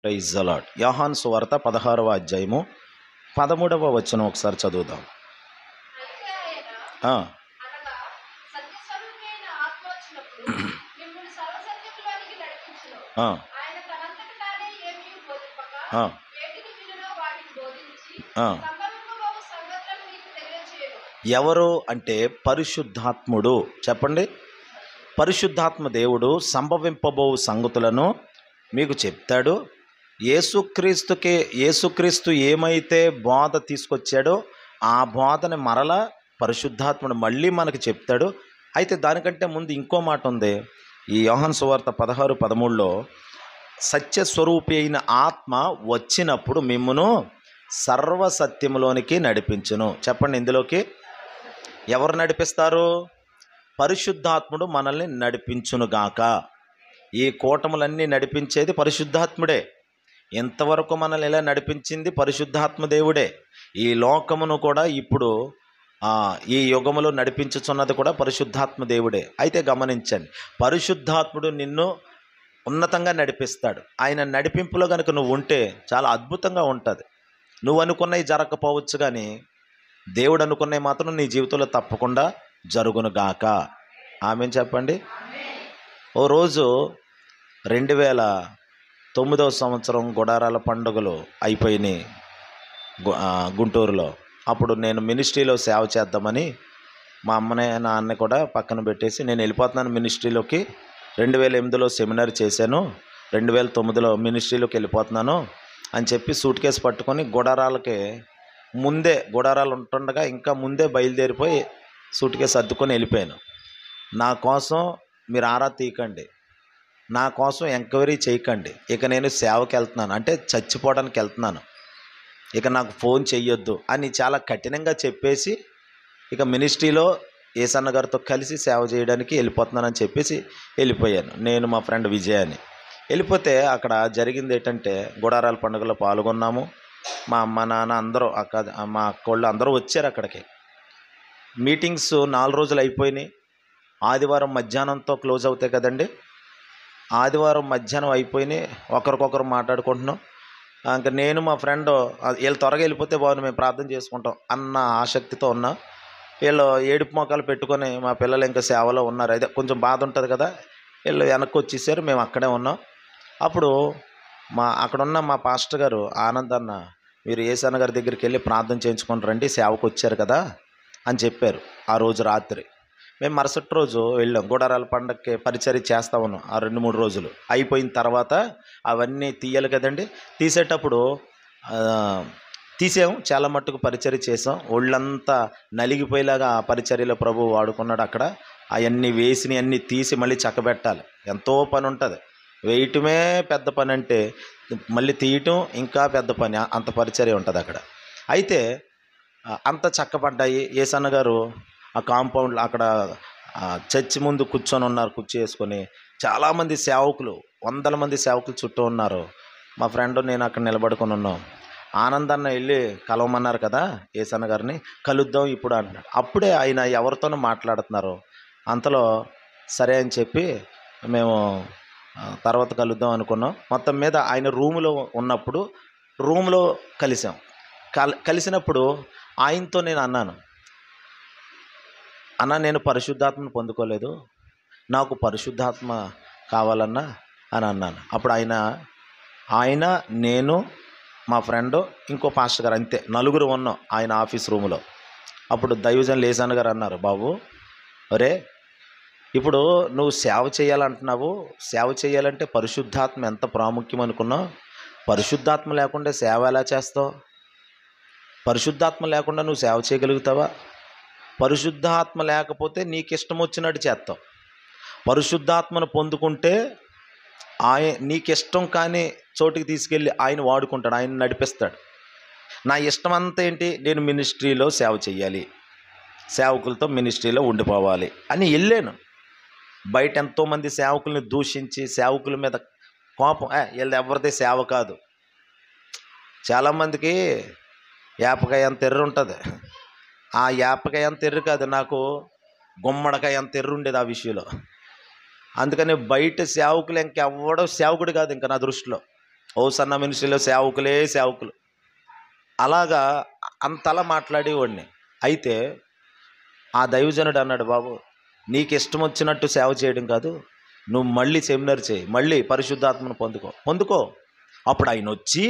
Praise the lord. యోహాను సువార్త 16వ అధ్యాయము 13వ వచనం ఒకసారి చదువుదాం. అయితే ఆయన ఆ, అనగా సత్యస్వరూపియైన ఆత్మ వచ్చినప్పుడు మిమ్మును సర్వసత్యములోనికి నడిపించును. ఆ, ఆయన తనంతట తానే ఏమీ బోధింపక ఆ, వేటికి వినునో వాటిని బోధించి ఆ. సంభవింపబోవు సంగతులను మీకు తెలియజేయును. ఎవరు అంటే పరిశుద్ధాత్ముడు. చెప్పండి. పరిశుద్ధాత్మ దేవుడు సంభవింపబో సంగతులను మీకు చెప్తాడు. యేసుక్రీస్తు ఏమైతే బోధ తీసుకొచ్చాడో ఆ బోధని మరలా పరిశుద్ధాత్ముడు మళ్ళీ మనకు చెప్తాడు. అయితే దానికంటే ముందు ఇంకో మాట ఉంది. ఈ యోహాను సువార్త 16:13లో సత్యస్వరూపి అయిన ఆత్మ వచ్చినప్పుడు మిమ్మును సర్వసత్యములోనికి నడిపించును. చెప్పండి, ఇందులోకి ఎవరు నడిపిస్తారు? పరిశుద్ధాత్ముడు మనల్ని నడిపించునుగాక. ఈ కూటములన్నీ నడిపించేది పరిశుద్ధాత్ముడే. ఇంతవరకు మనల్ని ఇలా నడిపించింది పరిశుద్ధాత్మ దేవుడే. ఈ లోకమును కూడా ఇప్పుడు ఈ యుగములో నడిపించుచున్నది కూడా పరిశుద్ధాత్మ దేవుడే. అయితే గమనించండి, పరిశుద్ధాత్ముడు నిన్ను ఉన్నతంగా నడిపిస్తాడు. ఆయన నడిపింపులో కనుక నువ్వు ఉంటే చాలా అద్భుతంగా ఉంటుంది. నువ్వు అనుకున్నవి జరగకపోవచ్చు, కానీ దేవుడు అనుకున్నవి మాత్రం నీ జీవితంలో తప్పకుండా జరుగునుగాక. ఆమేన్ చెప్పండి. ఓ రోజు 2009వ సంవత్సరం గుడారాల పండుగలు అయిపోయినాయి గుంటూరులో. అప్పుడు నేను మినిస్ట్రీలో సేవ చేద్దామని మా అమ్మనే నాన్న కూడా పక్కన పెట్టేసి నేను వెళ్ళిపోతున్నాను మినిస్ట్రీలోకి. 2008లో సెమినార్ చేశాను, 2009లో మినిస్ట్రీలోకి వెళ్ళిపోతున్నాను అని చెప్పి సూట్ కేసు పట్టుకొని గుడారాలకి ముందే, గుడారాలు ఉంటుండగా ఇంకా ముందే బయలుదేరిపోయి సూట్ కేసు అద్దుకొని వెళ్ళిపోయాను. నా కోసం మీరు ఆరా తీయకండి, నా కోసం ఎంక్వైరీ చేయకండి, ఇక నేను సేవకి వెళ్తున్నాను, అంటే చచ్చిపోవడానికి వెళ్తున్నాను, ఇక నాకు ఫోన్ చెయ్యొద్దు అని చాలా కఠినంగా చెప్పేసి ఇక మినిస్ట్రీలో ఏసన్న గారితో కలిసి సేవ చేయడానికి వెళ్ళిపోతున్నానని చెప్పేసి వెళ్ళిపోయాను. నేను మా ఫ్రెండ్ విజయ్ అని వెళ్ళిపోతే అక్కడ జరిగింది ఏంటంటే గుడారాల పండుగలో పాల్గొన్నాము. మా అమ్మ నాన్న అందరూ మా అక్కోళ్ళు అందరూ వచ్చారు అక్కడికి. మీటింగ్స్ 4 రోజులు అయిపోయినాయి. ఆదివారం మధ్యాహ్నంతో క్లోజ్ అవుతాయి కదండి. ఆదివారం మధ్యాహ్నం అయిపోయినాయి, ఒకరికొకరు మాట్లాడుకుంటున్నాం. ఇంకా నేను మా ఫ్రెండ్ వీళ్ళు త్వరగా వెళ్ళిపోతే బాగుంది, మేము ప్రార్థన చేసుకుంటాం అన్న ఆసక్తితో ఉన్నా. వీళ్ళు ఏడుపు మొక్కలు పెట్టుకొని మా పిల్లలు ఇంకా సేవలో ఉన్నారు. అయితే కొంచెం బాధ ఉంటుంది కదా, వీళ్ళు వెనక్కి వచ్చేసారు, మేము అక్కడే ఉన్నాం. అప్పుడు అక్కడున్న మా పాస్టర్ గారు ఆనంద్ అన్న, మీరు ఏసన్న గారి దగ్గరికి వెళ్ళి ప్రార్థన చేయించుకొని రండి, సేవకు వచ్చారు కదా అని చెప్పారు. ఆ రోజు రాత్రి మేము మరుసటి రోజు వెళ్ళాం. గుడారాల పండగకి పరిచర్య చేస్తా ఉన్నాం. ఆ 2-3 రోజులు అయిపోయిన తర్వాత అవన్నీ తీయాలి కదండి. తీసేటప్పుడు తీసాము, చాలా మట్టుకు పరిచర్య చేసాం. ఒళ్ళంతా నలిగిపోయేలాగా ఆ పరిచర్యలో ప్రభు వాడుకున్నాడు. అక్కడ అవన్నీ వేసినవి అన్నీ తీసి మళ్ళీ చక్కబెట్టాలి, ఎంతో పని ఉంటుంది. వేయటమే పెద్ద పని అంటే మళ్ళీ తీయటం ఇంకా పెద్ద పని, అంత పరిచర్య ఉంటుంది అక్కడ. అయితే అంత చక్కబడ్డాయి. ఏసన్న గారు ఆ కాంపౌండ్లో అక్కడ చర్చి ముందు కూర్చొని ఉన్నారు, కుర్చీ వేసుకొని. చాలామంది సేవకులు, 100 మంది సేవకులు చుట్టూ ఉన్నారు. మా ఫ్రెండ్ నేను అక్కడ నిలబడుకొని ఉన్నాం. ఆనందన్న వెళ్ళి కలవమన్నారు కదా ఏసన్న గారిని, కలుద్దాం ఇప్పుడు అంటున్నాడు. అప్పుడే ఆయన ఎవరితోనో మాట్లాడుతున్నారు. అంతలో సరే అని చెప్పి మేము తర్వాత కలుద్దాం అనుకున్నాం. మొత్తం మీద ఆయన రూములో ఉన్నప్పుడు రూమ్లో కలిసాం. కలిసినప్పుడు ఆయనతో నేను అన్నాను, అన్న నేను పరిశుద్ధాత్మను పొందుకోలేదు, నాకు పరిశుద్ధాత్మ కావాలన్నా అని అన్నాను. అప్పుడు ఆయన నేను మా ఫ్రెండ్ ఇంకో పాస్టర్ గారు, అంతే, 4 ఉన్నాం ఆయన ఆఫీస్ రూములో. అప్పుడు దైవజనులు ఏసన్న గారు అన్నారు, బాబు ఒరే, ఇప్పుడు నువ్వు సేవ చేయాలంటున్నావు, సేవ చేయాలంటే పరిశుద్ధాత్మ ఎంత ప్రాముఖ్యం అనుకున్నావు. పరిశుద్ధాత్మ లేకుండా సేవ ఎలా చేస్తావు? పరిశుద్ధాత్మ లేకుండా నువ్వు సేవ చేయగలుగుతావా? పరిశుద్ధాత్మ లేకపోతే నీకు ఇష్టం వచ్చినట్టు చేస్తావు. పరిశుద్ధాత్మను పొందుకుంటే నీకు ఇష్టం కానీ చోటికి తీసుకెళ్ళి ఆయన వాడుకుంటాడు, ఆయన నడిపిస్తాడు. నా ఇష్టం అంతా ఏంటి, నేను మినిస్ట్రీలో సేవ చేయాలి, సేవకులతో మినిస్ట్రీలో ఉండిపోవాలి అని వెళ్ళాను. బయట ఎంతోమంది సేవకుల్ని దూషించి సేవకుల మీద కోపం, వీళ్ళు ఎవరిదే సేవ కాదు. చాలామందికి యాపకాయ అంత ఎర్ర ఉంటుంది, ఆ యాపకాయ అంత ఎర్ర కాదు, నాకు గుమ్మడికాయ అంత ఎర్ర ఉండేది ఆ విషయంలో. అందుకని బయట సేవకులు ఇంకెవ్వడో సేవకుడు కాదు ఇంకా నా దృష్టిలో. సన్న మినిస్ట్రీలో సేవకులే సేవకులు, అలాగా అంతలా మాట్లాడేవాడిని. అయితే ఆ దైవజనుడు అన్నాడు, బాబు నీకు ఇష్టం వచ్చినట్టు సేవ చేయడం కాదు, నువ్వు మళ్ళీ సెమినార్ చేయి, మళ్ళీ పరిశుద్ధాత్మను పొందుకో. అప్పుడు ఆయన వచ్చి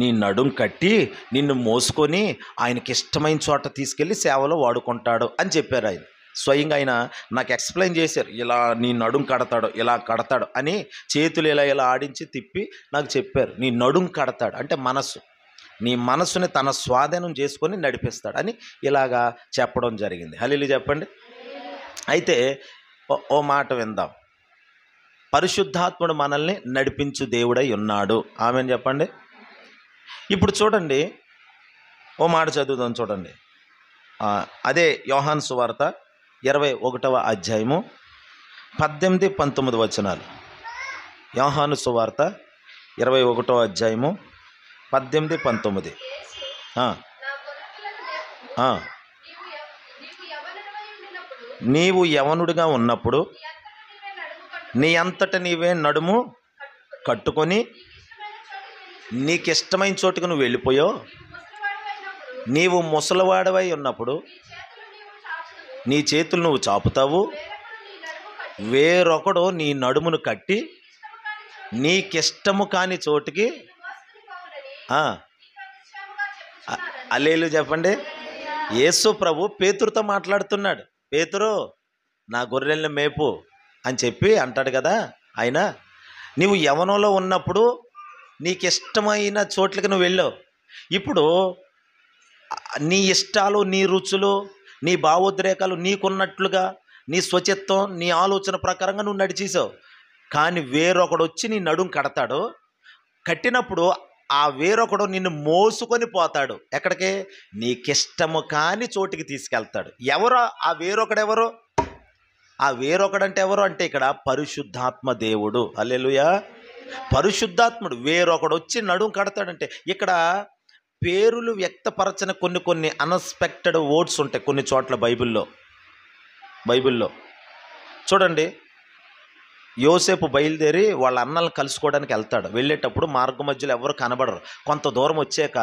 నీ నడుం కట్టి నిన్ను మోసుకొని ఆయనకి ఇష్టమైన చోట తీసుకెళ్ళి సేవలో వాడుకుంటాడు అని చెప్పారు. ఆయన స్వయంగా ఆయన నాకు ఎక్స్ప్లెయిన్ చేశారు, ఇలా నీ నడుం కడతాడు, ఇలా కడతాడు అని చేతులు ఇలా ఇలా ఆడించి తిప్పి నాకు చెప్పారు. నీ నడుం కడతాడు అంటే మనస్సు, నీ మనస్సుని తన స్వాధీనం చేసుకొని నడిపిస్తాడు అని ఇలాగా చెప్పడం జరిగింది. హల్లెలూయా చెప్పండి. అయితే ఓ మాట విందాం. పరిశుద్ధాత్ముడు మనల్ని నడిపించు దేవుడై ఉన్నాడు. ఆమేన్ చెప్పండి. ఇప్పుడు చూడండి, ఓ మాట చదువుదాం చూడండి. అదే యోహాను సువార్త 21వ అధ్యాయము 18, 19 వచనాలు. యోహాను సువార్త 21వ అధ్యాయము 18, 19. యేసు, ఆ, నా గొర్రెపిల్లను మేపుము. ఆ. నీవు యవ్వనుడవై ఉండినప్పుడు నీవు యవనుడిగా ఉన్నప్పుడు నీ అంతట నీవే నడుము నీ అంతట నీవే నడుము కట్టుకొని నీకు ఇష్టమైన చోటికి నీకు ఇష్టమైన చోటుకు వెళ్ళి నువ్వు వెళ్ళిపోయో. నీవు నీవు ముసలివాడవైనప్పుడు ముసలివాడవై ఉన్నప్పుడు నీ చేతులు నీవు చాచుదువు. నీ చేతులు నువ్వు చాపుతావు, వేరొకడు నీ నడుము వేరొకడు కట్టి నీ నడుమును కట్టి నీకిష్టము కాని చోటికి నీకిష్టము కాని చోటికి నిన్ను మోసుకుని పోవునని ఆ, నీతో నిశ్చయముగా చెప్పుచున్నానని. హల్లెలూయా చెప్పండి. యేసు ప్రభు పేతురుతో మాట్లాడుతున్నాడు. పేతురు నా గొర్రెల్ని మేపు అని చెప్పి అంటాడు కదా ఆయన. నీవు యవనంలో ఉన్నప్పుడు నీకు ఇష్టమైన చోట్లకి నువ్వు వెళ్ళావు. ఇప్పుడు నీ ఇష్టాలు, నీ రుచులు, నీ భావోద్రేకాలు నీకున్నట్లుగా నీ స్వచిత్వం, నీ ఆలోచన ప్రకారంగా నువ్వు నడిచేసావు. కానీ వేరొకడు వచ్చి నీ నడుం కడతాడు. కట్టినప్పుడు ఆ వేరొకడు నిన్ను మోసుకొని పోతాడు. ఎక్కడికి? నీకిష్టము కాని చోటికి తీసుకెళ్తాడు. ఎవరో ఆ వేరొకడెవరు? ఆ వేరొకడంటే ఎవరు అంటే ఇక్కడ పరిశుద్ధాత్మ దేవుడు. హల్లెలూయా. పరిశుద్ధాత్ముడు వేరొకడు వచ్చి నడుం కడతాడంటే ఇక్కడ పేరులు వ్యక్తపరచని కొన్ని అన్ఎక్స్పెక్టెడ్ వర్డ్స్ ఉంటాయి కొన్ని చోట్ల బైబిల్లో చూడండి. యోసేపు బయలుదేరి వాళ్ళ అన్నలను కలుసుకోవడానికి వెళ్తాడు. వెళ్ళేటప్పుడు మార్గ మధ్యలో ఎవరు కనబడరు. కొంత దూరం వచ్చాక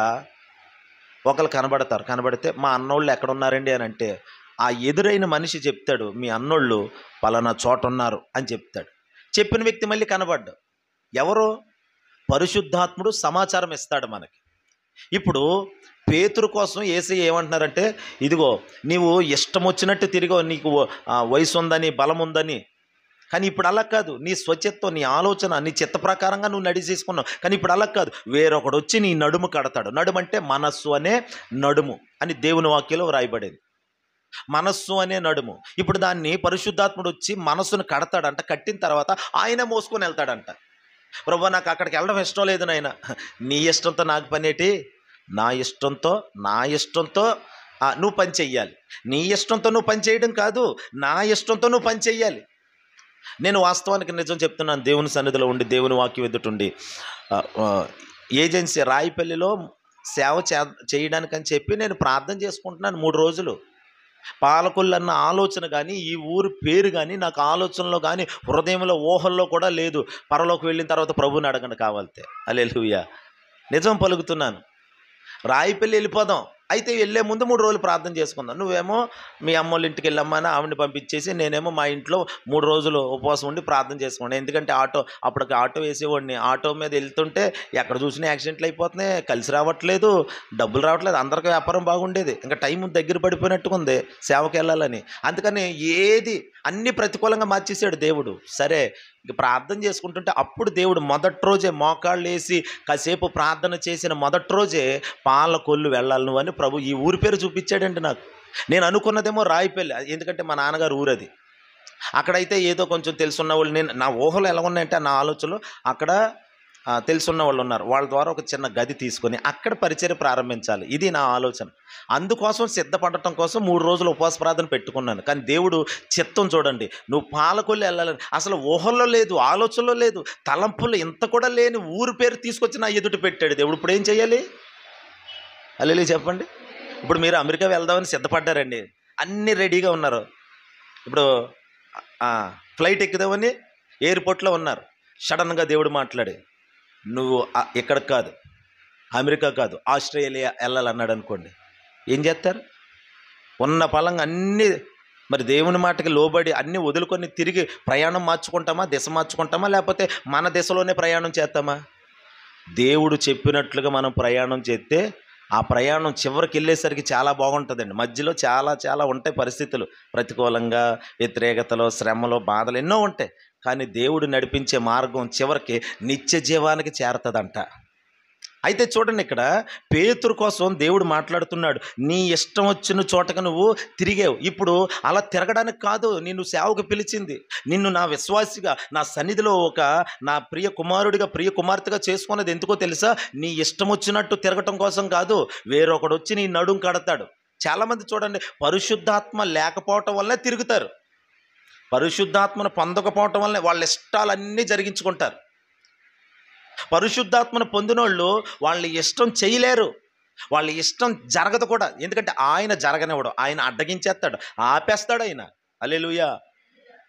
ఒకరు కనబడతారు. కనబడితే మా అన్నోళ్ళు ఎక్కడున్నారండి అని అంటే ఆ ఎదురైన మనిషి చెప్తాడు, మీ అన్నోళ్ళు పలానా చోట ఉన్నారు అని చెప్తాడు. చెప్పిన వ్యక్తి మళ్ళీ కనబడ్డు. ఎవరు? పరిశుద్ధాత్ముడు సమాచారం ఇస్తాడు మనకి. ఇప్పుడు పేతురు కోసం యేసయ్య ఏమంటున్నారంటే, ఇదిగో నీవు ఇష్టం వచ్చినట్టు తిరిగో, నీకు వయసు ఉందని, బలం ఉందని. కానీ ఇప్పుడు అలా కాదు. నీ స్వచిత్వం, నీ ఆలోచన, నీ చిత్త ప్రకారంగా నువ్వు నడిచేసుకున్నావు. కానీ ఇప్పుడు అలా కాదు. వేరొకడు వచ్చి నీ నడుము కడతాడు. నడుము అంటే మనస్సు అనే నడుము అని దేవుని వాక్యంలో వ్రాయబడేది. మనస్సు అనే నడుము. ఇప్పుడు దాన్ని పరిశుద్ధాత్ముడు వచ్చి మనస్సును కడతాడంట. కట్టిన తర్వాత ఆయన మోసుకొని వెళ్తాడంట. ప్రభువా నాకు అక్కడికి వెళ్ళడం ఇష్టం లేదు నాయన. నీ ఇష్టంతో నాకు పనేటి? నా ఇష్టంతో నువ్వు పని చెయ్యాలి. నీ ఇష్టంతో నువ్వు పని చేయడం కాదు, నా ఇష్టంతో నువ్వు పని చెయ్యాలి. నేను వాస్తవానికి నిజం చెప్తున్నాను. దేవుని సన్నిధిలో ఉండి, దేవుని వాక్యం ఎదుటుండి ఏజెన్సీ రాయిపల్లిలో సేవ చేయడానికని చెప్పి నేను ప్రార్థన చేసుకుంటున్నాను 3 రోజులు. పాలకొల్లు అన్న ఆలోచన కానీ, ఈ ఊరు పేరు కానీ నాకు ఆలోచనలో కానీ, హృదయంలో, ఊహల్లో కూడా లేదు. పరలోకి వెళ్ళిన తర్వాత ప్రభువుని అడగండి కావాలితే. హల్లెలూయా. నిజం పలుకుతున్నాను. రాయిపల్లి వెళ్ళిపోదాం, అయితే వెళ్ళే ముందు 3 రోజులు ప్రార్థన చేసుకుందాం. నువ్వేమో మీ అమ్మోళ్ళ ఇంటికి వెళ్ళమ్మని ఆవిడని పంపించేసి, నేనేమో మా ఇంట్లో 3 రోజులు ఉపవాసం ఉండి ప్రార్థన చేసుకోండి. ఎందుకంటే అప్పటికి ఆటో వేసేవాడిని. ఆటో మీద వెళ్తుంటే ఎక్కడ చూసినా యాక్సిడెంట్లు అయిపోతున్నాయి, కలిసి రావట్లేదు, డబ్బులు రావట్లేదు. అందరికీ వ్యాపారం బాగుండేది. ఇంకా టైం దగ్గర పడిపోయినట్టుగా ఉంది సేవకి వెళ్ళాలని. అందుకని అన్ని ప్రతికూలంగా మార్చేసాడు దేవుడు. సరే ఇక ప్రార్థన చేసుకుంటుంటే అప్పుడు దేవుడు మొదటి రోజే మోకాళ్ళు వేసి కాసేపు ప్రార్థన చేసిన మొదటి రోజే పాలకొల్లు వెళ్ళాలి నువ్వు అని ప్రభు ఈ ఊరి పేరు చూపించాడండి నాకు. నేను అనుకున్నదేమో రాయిపల్లి, ఎందుకంటే మా నాన్నగారు ఊరది. అక్కడైతే ఏదో కొంచెం తెలుసున్న వాళ్ళు, నా ఊహలు ఎలా ఉన్నాయంటే నా ఆలోచనలు అక్కడ తెలుసున్న వాళ్ళు ఉన్నారు. వాళ్ళ ద్వారా ఒక చిన్న గది తీసుకొని అక్కడ పరిచర్య ప్రారంభించాలి. ఇది నా ఆలోచన. అందుకోసం సిద్ధపడటం కోసం 3 రోజులు ఉపవాస ప్రార్థన పెట్టుకున్నాను. కానీ దేవుడు చిత్తం చూడండి, నువ్వు పాలకొల్లు వెళ్ళాలని అసలు ఊహల్లో లేదు, ఆలోచనలో లేదు, తలంపులు ఇంత కూడా లేని ఊరి పేరు తీసుకొచ్చి నా ఎదుట పెట్టాడు దేవుడు. ఇప్పుడు ఏం చేయాలి? హల్లెలూయా చెప్పండి. ఇప్పుడు మీరు అమెరికా వెళ్దామని సిద్ధపడ్డారండి, అన్నీ రెడీగా ఉన్నారు. ఇప్పుడు ఫ్లైట్ ఎక్కుదామని ఎయిర్పోర్ట్లో ఉన్నారు. సడన్గా దేవుడు మాట్లాడి, నువ్వు ఇక్కడికి కాదు, అమెరికా కాదు, ఆస్ట్రేలియా వెళ్ళాలన్నాడు అనుకోండి, ఏం చేస్తారు? ఉన్న పలంగా అన్నీ మరి దేవుని మాటకి లోబడి అన్నీ వదులుకొని తిరిగి ప్రయాణం మార్చుకుంటామా, దిశ మార్చుకుంటామా, లేకపోతే మన దిశలోనే ప్రయాణం చేస్తామా? దేవుడు చెప్పినట్లుగా మనం ప్రయాణం చేస్తే ఆ ప్రయాణం చివరికి వెళ్ళేసరికి చాలా బాగుంటుందండి. మధ్యలో చాలా చాలా ఉంటాయి పరిస్థితులు, ప్రతికూలంగా, వ్యతిరేకతలు, శ్రమలు, బాధలు ఎన్నో ఉంటాయి. కానీ దేవుడు నడిపించే మార్గం చివరికి నిత్య జీవానికి చేరుతుందంట. అయితే చూడండి, ఇక్కడ పేతురు కోసం దేవుడు మాట్లాడుతున్నాడు. నీ ఇష్టం వచ్చిన చోటకు నువ్వు తిరిగావు. ఇప్పుడు అలా తిరగడానికి కాదు నిన్ను సేవకు పిలిచింది. నిన్ను నా విశ్వాసిగా, నా సన్నిధిలో నా ప్రియ కుమారుడిగా, ప్రియ కుమార్తెగా చేసుకున్నది ఎందుకో తెలుసా? నీ ఇష్టం వచ్చినట్టు తిరగటం కోసం కాదు. వేరొకడు వచ్చి నీ నడుం కడతాడు. చాలామంది చూడండి, పరిశుద్ధాత్మ లేకపోవటం వల్లే తిరుగుతారు. పరిశుద్ధాత్మను పొందకపోవటం వల్లే వాళ్ళ ఇష్టాలన్నీ జరిగించుకుంటారు. పరిశుద్ధాత్మను పొందినోళ్ళు వాళ్ళ ఇష్టం చేయలేరు, వాళ్ళ ఇష్టం జరగదు కూడా. ఎందుకంటే ఆయన జరగనివ్వడు, ఆయన అడ్డగించేస్తాడు, ఆపేస్తాడు ఆయన. హల్లెలూయా.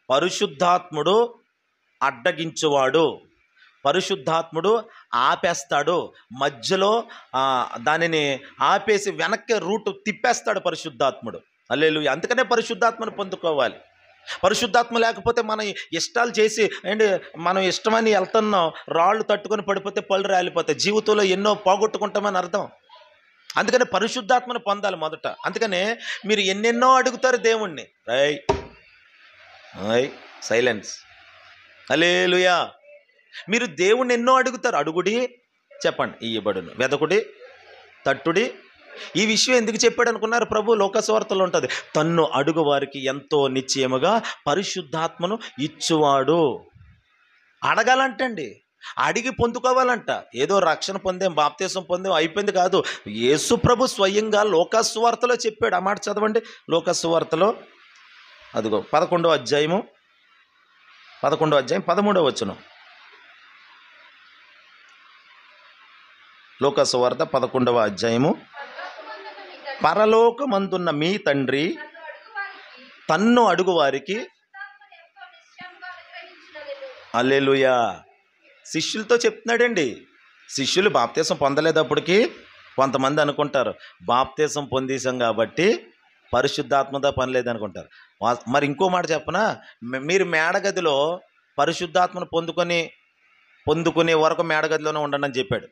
పరిశుద్ధాత్ముడు అడ్డగించువాడు, పరిశుద్ధాత్ముడు ఆపేస్తాడు, మధ్యలో దానిని ఆపేసి వెనక్కి రూట్ తిప్పేస్తాడు పరిశుద్ధాత్ముడు. హల్లెలూయా. అందుకనే పరిశుద్ధాత్మను పొందుకోవాలి. పరిశుద్ధాత్మ లేకపోతే మన ఇష్టాలు చేసి అండ్ మనం ఇష్టమని వెళ్తున్నాం, రాళ్ళు తట్టుకొని పడిపోతే పళ్ళు రాలిపోతాయి, జీవితంలో ఎన్నో పోగొట్టుకుంటామని అర్థం. అందుకని పరిశుద్ధాత్మను పొందాలి మొదట. అందుకనే మీరు ఎన్నెన్నో అడుగుతారు దేవుణ్ణి. సైలెన్స్. హల్లెలూయా. మీరు దేవుణ్ణి ఎన్నో అడుగుతారు. అడుగుడి చెప్పండి ఇయ్యబడును, వెదకుడి తట్టుడి. ఈ విషయం ఎందుకు చెప్పాడు అనుకున్నారు? ప్రభు లోకసువార్తలో ఉంటుంది, తన్ను అడుగు వారికి ఎంతో నిశ్చయముగా పరిశుద్ధాత్మను ఇచ్చువాడు. అడగాలంటండి, అడిగి పొందుకోవాలంట. ఏదో రక్షణ పొందేం, బాప్తీసం పొందేం, అయిపోయింది కాదు. యేసు ప్రభు స్వయంగా లోకసువార్తలో చెప్పాడు. ఆ మాట చదవండి. లోకసువార్తలో అదిగో 11వ అధ్యాయం 13వ వచనం. లోకసువార్త 11వ అధ్యాయము. పరలోకమందున్న మీ తండ్రి తన్ను అడుగు వారికి. హల్లెలూయా. శిష్యులతో చెప్తున్నాడండి. శిష్యులు బాప్తీసం పొందలేదప్పటికి కొంతమంది అనుకుంటారు, బాప్తీసం పొందేశాం కాబట్టి పరిశుద్ధాత్మతో పని లేదనుకుంటారు. మరి ఇంకో మాట చెప్పనా? మీరు మేడగదిలో పరిశుద్ధాత్మను పొందుకునే వరకు మేడగదిలోనే ఉండండి అని చెప్పాడు.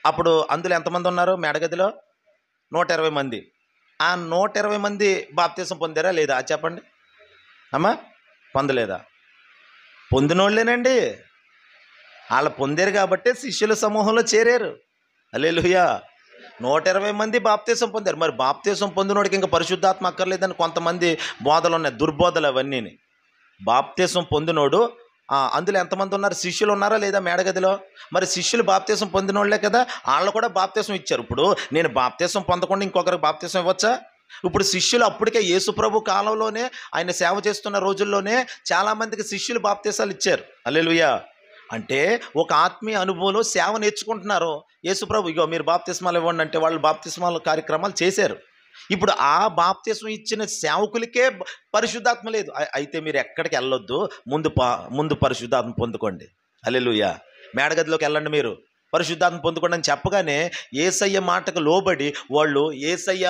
అప్పుడు అందులో ఎంతమంది ఉన్నారు మేడగదిలో? 120 మంది. ఆ 120 మంది బాప్తీసం పొందారా లేదా? అది చెప్పండి అమ్మా. పొందలేదా? పొందినోళ్ళేనండి. వాళ్ళు పొందారు కాబట్టి శిష్యుల సమూహంలో చేరారు. హల్లెలూయా. 120 మంది బాప్తీసం పొందారు. మరి బాప్తీసం పొందినోడికి ఇంకా పరిశుద్ధాత్మ అక్కర్లేదని కొంతమంది బోధలు ఉన్నాయి, దుర్బోధలు అవన్నీ. బాప్తీసం పొందినోడు అందులో ఎంతమంది ఉన్నారు? శిష్యులు ఉన్నారా లేదా మేడగదిలో? మరి శిష్యులు బాప్తీసం పొందినోళ్లే కదా, వాళ్ళు కూడా బాప్తీసం ఇచ్చారు. ఇప్పుడు నేను బాప్తీసం పొందకుండా ఇంకొకరికి బాప్తీసం ఇవ్వచ్చా? ఇప్పుడు శిష్యులు అప్పటికే యేసుప్రభు కాలంలోనే, ఆయన సేవ చేస్తున్న రోజుల్లోనే చాలామందికి శిష్యులు బాప్తీసాలు ఇచ్చారు. హల్లెలూయా. అంటే ఒక ఆత్మీయ అనుభవంలో సేవ నేర్చుకుంటున్నారు. యేసుప్రభు ఇగో మీరు బాప్తిస్మాలు ఇవ్వండి అంటే వాళ్ళు బాప్తిస్మాల కార్యక్రమాలు చేశారు. ఇప్పుడు ఆ బాప్తిస్మ ఇచ్చిన సేవకులకే పరిశుద్ధాత్మ లేదు. అయితే మీరు ఎక్కడికి వెళ్ళొద్దు, ముందు పరిశుద్ధాత్మ పొందుకోండి. హల్లెలూయా. మేడగదిలోకి వెళ్ళండి, మీరు పరిశుద్ధాత్మ పొందుకోండి అని చెప్పగానే యేసయ్య మాటకు లోబడి వాళ్ళు యేసయ్య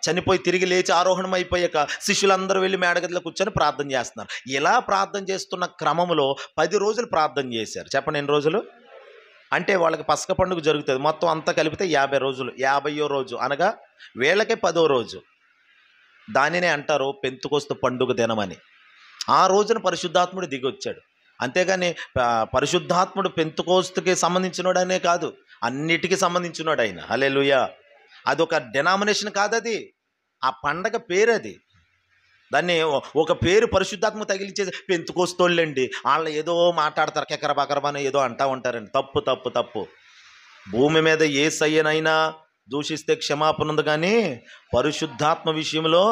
చనిపోయి తిరిగి లేచి ఆరోహణం అయిపోయాక శిష్యులందరూ వెళ్ళి మేడగదిలో కూర్చొని ప్రార్థన చేస్తున్నారు. ఇలా ప్రార్థన చేస్తున్న క్రమంలో 10 రోజులు ప్రార్థన చేశారు. చెప్పండి ఎన్ని రోజులు? అంటే వాళ్ళకి పస్క పండుగ జరుగుతుంది, మొత్తం అంతా కలిపితే 50 రోజులు. 50వ రోజు అనగా వీళ్ళకే 10వ రోజు. దానినే అంటారు పెంతుకొస్తు పండుగ దినమని. ఆ రోజున పరిశుద్ధాత్ముడు దిగి వచ్చాడు. అంతేగాని పరిశుద్ధాత్ముడు పెంతుకోస్తుకి సంబంధించినోడనే కాదు, అన్నిటికీ సంబంధించినోడు ఆయన. హల్లెలూయా. అదొక డెనామినేషన్ కాదు, అది ఆ పండగ పేరు. అది దాన్ని ఒక పేరు పరిశుద్ధాత్మ తగిలించేసి పెంతుకోస్తోళ్ళండి వాళ్ళు ఏదో మాట్లాడతారు, కెకర బకరబాని ఏదో అంటూ ఉంటారండి. తప్పు తప్పు తప్పు. భూమి మీద ఏ సయ్యనైనా దూషిస్తే క్షమాపణ ఉంది, కానీ పరిశుద్ధాత్మ విషయంలో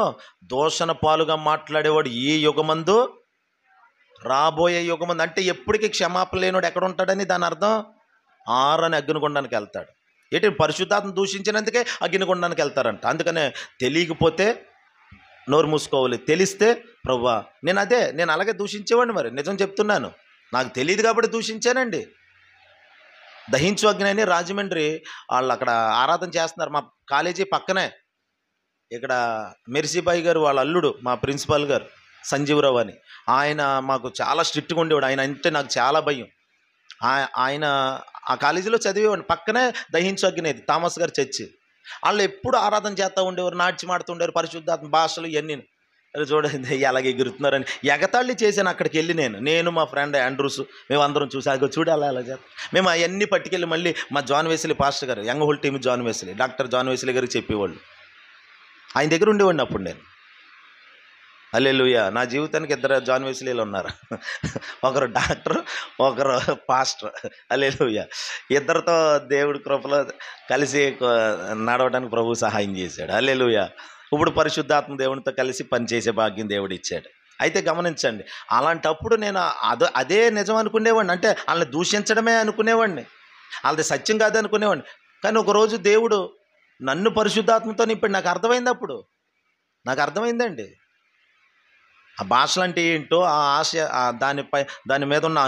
దోషణ పాలుగా మాట్లాడేవాడు ఈ యుగమందు రాబోయే యుగమందు. అంటే ఎప్పటికీ క్షమాపణ లేనివాడు ఎక్కడ ఉంటాడని దాని అర్థం? ఆరని అగ్నిగుండానికి వెళ్తాడు. ఏంటి? పరిశుద్ధాత్మ దూషించినందుకే అగ్నిగుండానికి వెళ్తారంట. అందుకనే తెలియకపోతే నోరు మూసుకోవాలి, తెలిస్తే ప్రభువా నేను అలాగే దూషించేవాడిని, మరి నిజం చెప్తున్నాను, నాకు తెలియదు కాబట్టి దూషించానండి. దహించు అగ్ని అని రాజమండ్రి వాళ్ళు అక్కడ ఆరాధన చేస్తున్నారు. మా కాలేజీ పక్కనే. ఇక్కడ మెర్సీబాయి గారు వాళ్ళ అల్లుడు మా ప్రిన్సిపాల్ గారు సంజీవరావు అని, ఆయన మాకు చాలా స్ట్రిక్ట్గా ఉండేవాడు. ఆయన అంటే నాకు చాలా భయం. ఆయన ఆ కాలేజీలో చదివేవాడిని. పక్కనే దహించు అగ్ని అది థామస్ గారు చర్చి. వాళ్ళు ఎప్పుడు ఆరాధన చేస్తూ ఉండేవారు, నాట్యం ఆడుతుండేవారు, పరిశుద్ధాత్మ భాషలు ఇవన్నీ. చూడండి అలాగే ఎగురుతున్నారని ఎగతాళి చేశాను. అక్కడికి వెళ్ళి నేను మా ఫ్రెండ్ ఆండ్రూస్ మేము అందరం చూసి అగో చూడు అలా అలా చేస్తాం. మేము అవన్నీ పట్టుకెళ్ళి మళ్ళీ మా జాన్ వెస్లీ పాస్టర్ గారు, young whole team John Wesley, doctor John Wesley గారికి చెప్పేవాళ్ళు. ఆయన దగ్గర ఉండేవాడిని అప్పుడు నేను. హల్లెలూయా. నా జీవితానికి ఇద్దరు జాన్ వెస్లీలు ఉన్నారు. ఒకరు డాక్టర్, ఒకరు పాస్టర్. హల్లెలూయా. ఇద్దరితో దేవుడి కృపలో కలిసి నడవడానికి ప్రభు సహాయం చేశాడు. హల్లెలూయా. ఇప్పుడు పరిశుద్ధాత్మ దేవునితో కలిసి పనిచేసే భాగ్యం దేవుడు ఇచ్చాడు. అయితే గమనించండి, అలాంటప్పుడు నేను అదే నిజం అనుకునేవాడిని. అంటే వాళ్ళని దూషించడమే అనుకునేవాడిని, వాళ్ళది సత్యం కాదు అనుకునేవాడిని. కానీ ఒకరోజు దేవుడు నన్ను పరిశుద్ధాత్మతో నింపాడు. నాకు అర్థమైంది. అప్పుడు నాకు అర్థమైందండి ఆ భాషలు అంటే ఏంటో, ఆ ఆశ, దాని మీద ఉన్న